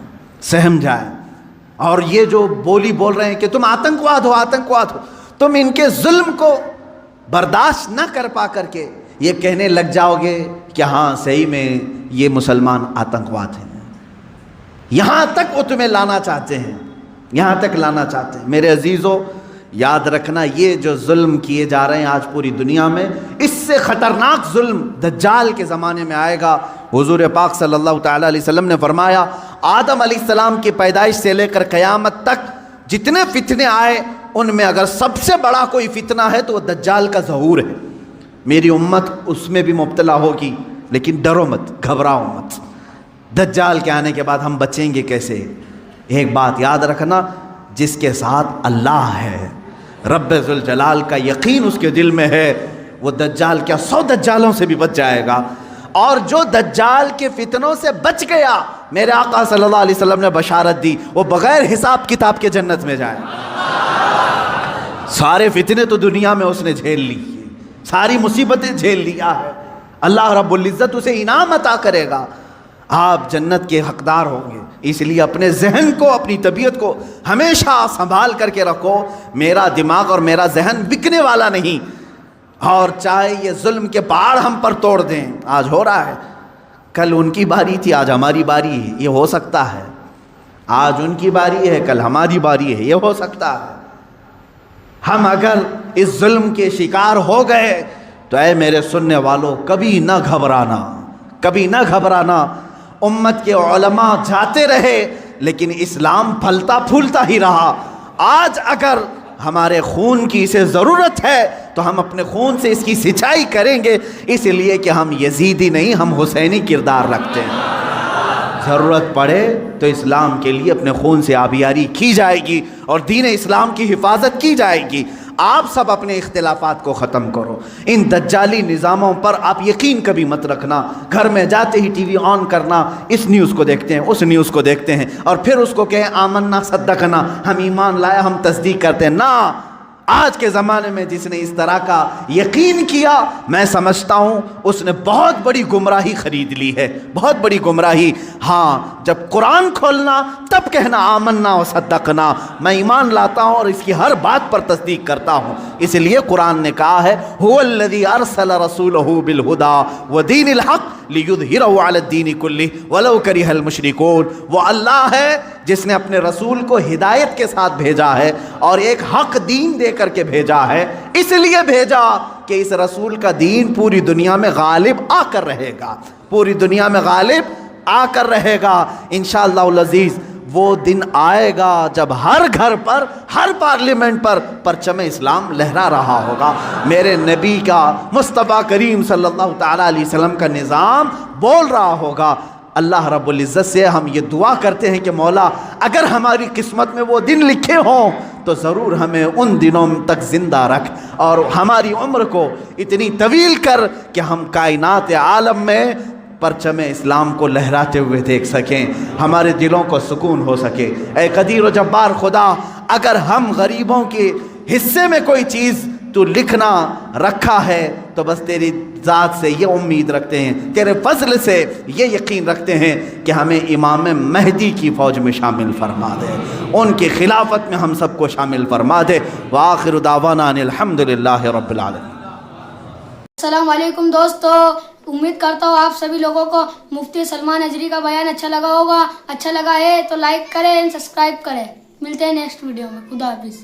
Speaker 1: سہم جائے۔ اور یہ جو بولی بول رہے ہیں کہ تم آتنکواد ہو، تم ان کے ظلم کو برداشت نہ کر پا کر کے یہ کہنے لگ جاؤ گے کہ ہاں صحیح میں یہ مسلمان آتنکواد ہیں۔ یہاں تک وہ تمہیں لانا چاہتے ہیں، یہاں تک لانا چاہتے ہیں۔ میرے عزیزو، یاد رکھنا یہ جو ظلم کیے جا رہے ہیں آج پوری دنیا میں، اس سے خطرناک ظلم دجال کے زمانے میں آئے گا۔ حضور پاک صلی اللہ تعالیٰ علیہ وسلم نے فرمایا آدم علیہ السلام کی پیدائش سے لے کر قیامت تک جتنے فتنے آئے ان میں اگر سب سے بڑا کوئی فتنہ ہے تو وہ دجال کا ظہور ہے۔ میری امت اس میں بھی مبتلا ہوگی، لیکن ڈرو مت، گھبراؤ مت۔ دجال کے آنے کے بعد ہم بچیں گے کیسے؟ ایک بات یاد رکھنا، جس کے ساتھ اللہ ہے، رب ذوالجلال کا یقین اس کے دل میں ہے، وہ دجال کیا 100 دجالوں سے بھی بچ جائے گا۔ اور جو دجال کے فتنوں سے بچ گیا، میرے آقا صلی اللہ علیہ وسلم نے بشارت دی، وہ بغیر حساب کتاب کے جنت میں جائے۔ سارے فتنے تو دنیا میں اس نے جھیل لی، ساری مصیبتیں جھیل لیا ہے، اللہ رب العزت اسے انعام عطا کرے گا، آپ جنت کے حقدار ہوں گے۔ اس لیے اپنے ذہن کو، اپنی طبیعت کو ہمیشہ سنبھال کر کے رکھو۔ میرا دماغ اور میرا ذہن بکنے والا نہیں، اور چاہے یہ ظلم کے پہاڑ ہم پر توڑ دیں، آج ہو رہا ہے، کل ان کی باری تھی، آج ہماری باری ہے، یہ ہو سکتا ہے۔ آج ان کی باری ہے، کل ہماری باری ہے، یہ ہو سکتا ہے۔ ہم اگر اس ظلم کے شکار ہو گئے تو اے میرے سننے والوں، کبھی نہ گھبرانا، کبھی نہ گھبرانا۔ امت کے علماء جاتے رہے لیکن اسلام پھلتا پھولتا ہی رہا۔ آج اگر ہمارے خون کی اسے ضرورت ہے تو ہم اپنے خون سے اس کی سچائی کریں گے، اس لیے کہ ہم یزیدی نہیں، ہم حسینی کردار رکھتے ہیں۔ ضرورت پڑے تو اسلام کے لیے اپنے خون سے آبیاری کی جائے گی اور دین اسلام کی حفاظت کی جائے گی۔ آپ سب اپنے اختلافات کو ختم کرو، ان دجالی نظاموں پر آپ یقین کبھی مت رکھنا۔ گھر میں جاتے ہی ٹی وی آن کرنا، اس نیوز کو دیکھتے ہیں، اس نیوز کو دیکھتے ہیں، اور پھر اس کو کہیں آمنا صدقنا، ہم ایمان لائے، ہم تصدیق کرتے ہیں۔ نہ، آج کے زمانے میں جس نے اس طرح کا یقین کیا، میں سمجھتا ہوں اس نے بہت بڑی گمراہی خرید لی ہے، بہت بڑی گمراہی۔ ہاں، جب قرآن کھولنا تب کہنا آمنا و صدقنا، میں ایمان لاتا ہوں اور اس کی ہر بات پر تصدیق کرتا ہوں۔ اس لیے قرآن نے کہا ہے هو الذی ارسل رسولہ بالہدی ودین الحق لیظہرہ علی الدین کلہ ولو کرہ المشرکون۔ وہ اللہ ہے جس نے اپنے رسول کو ہدایت کے ساتھ بھیجا ہے اور ایک حق دین دے کر کے بھیجا ہے، اس لیے بھیجا کہ اس رسول کا دین پوری دنیا میں غالب آ کر رہے گا، پوری دنیا میں غالب آ کر رہے گا انشاءاللہ العزیز۔ وہ دن آئے گا جب ہر گھر پر، ہر پارلیمنٹ پر پرچم اسلام لہرا رہا ہوگا، میرے نبی کا، مصطفیٰ کریم صلی اللہ تعالیٰ علیہ وسلم کا نظام بول رہا ہوگا۔ اللہ رب العزت سے ہم یہ دعا کرتے ہیں کہ مولا اگر ہماری قسمت میں وہ دن لکھے ہوں تو ضرور ہمیں ان دنوں تک زندہ رکھ اور ہماری عمر کو اتنی طویل کر کہ ہم کائنات عالم میں پرچم اسلام کو لہراتے ہوئے دیکھ سکیں، ہمارے دلوں کو سکون ہو سکے۔ اے قدیر و جبار خدا، اگر ہم غریبوں کے حصے میں کوئی چیز تو لکھنا رکھا ہے تو بس تیری ذات سے یہ امید رکھتے ہیں، تیرے فضل سے یہ یقین رکھتے ہیں کہ ہمیں امام مہدی کی فوج میں شامل فرما دے، ان کی خلافت میں ہم سب کو شامل فرما دے۔ وآخر دعوانا ان الحمدللہ رب العالمین۔
Speaker 2: السلام علیکم دوستو، امید کرتا ہوں آپ سبھی لوگوں کو مفتی سلمان اجری کا بیان اچھا لگا ہوگا۔ اچھا لگا ہے تو لائک کریں، سبسکرائب کریں۔ ملتے ہیں نیکسٹ ویڈیو میں۔ خدا حافظ۔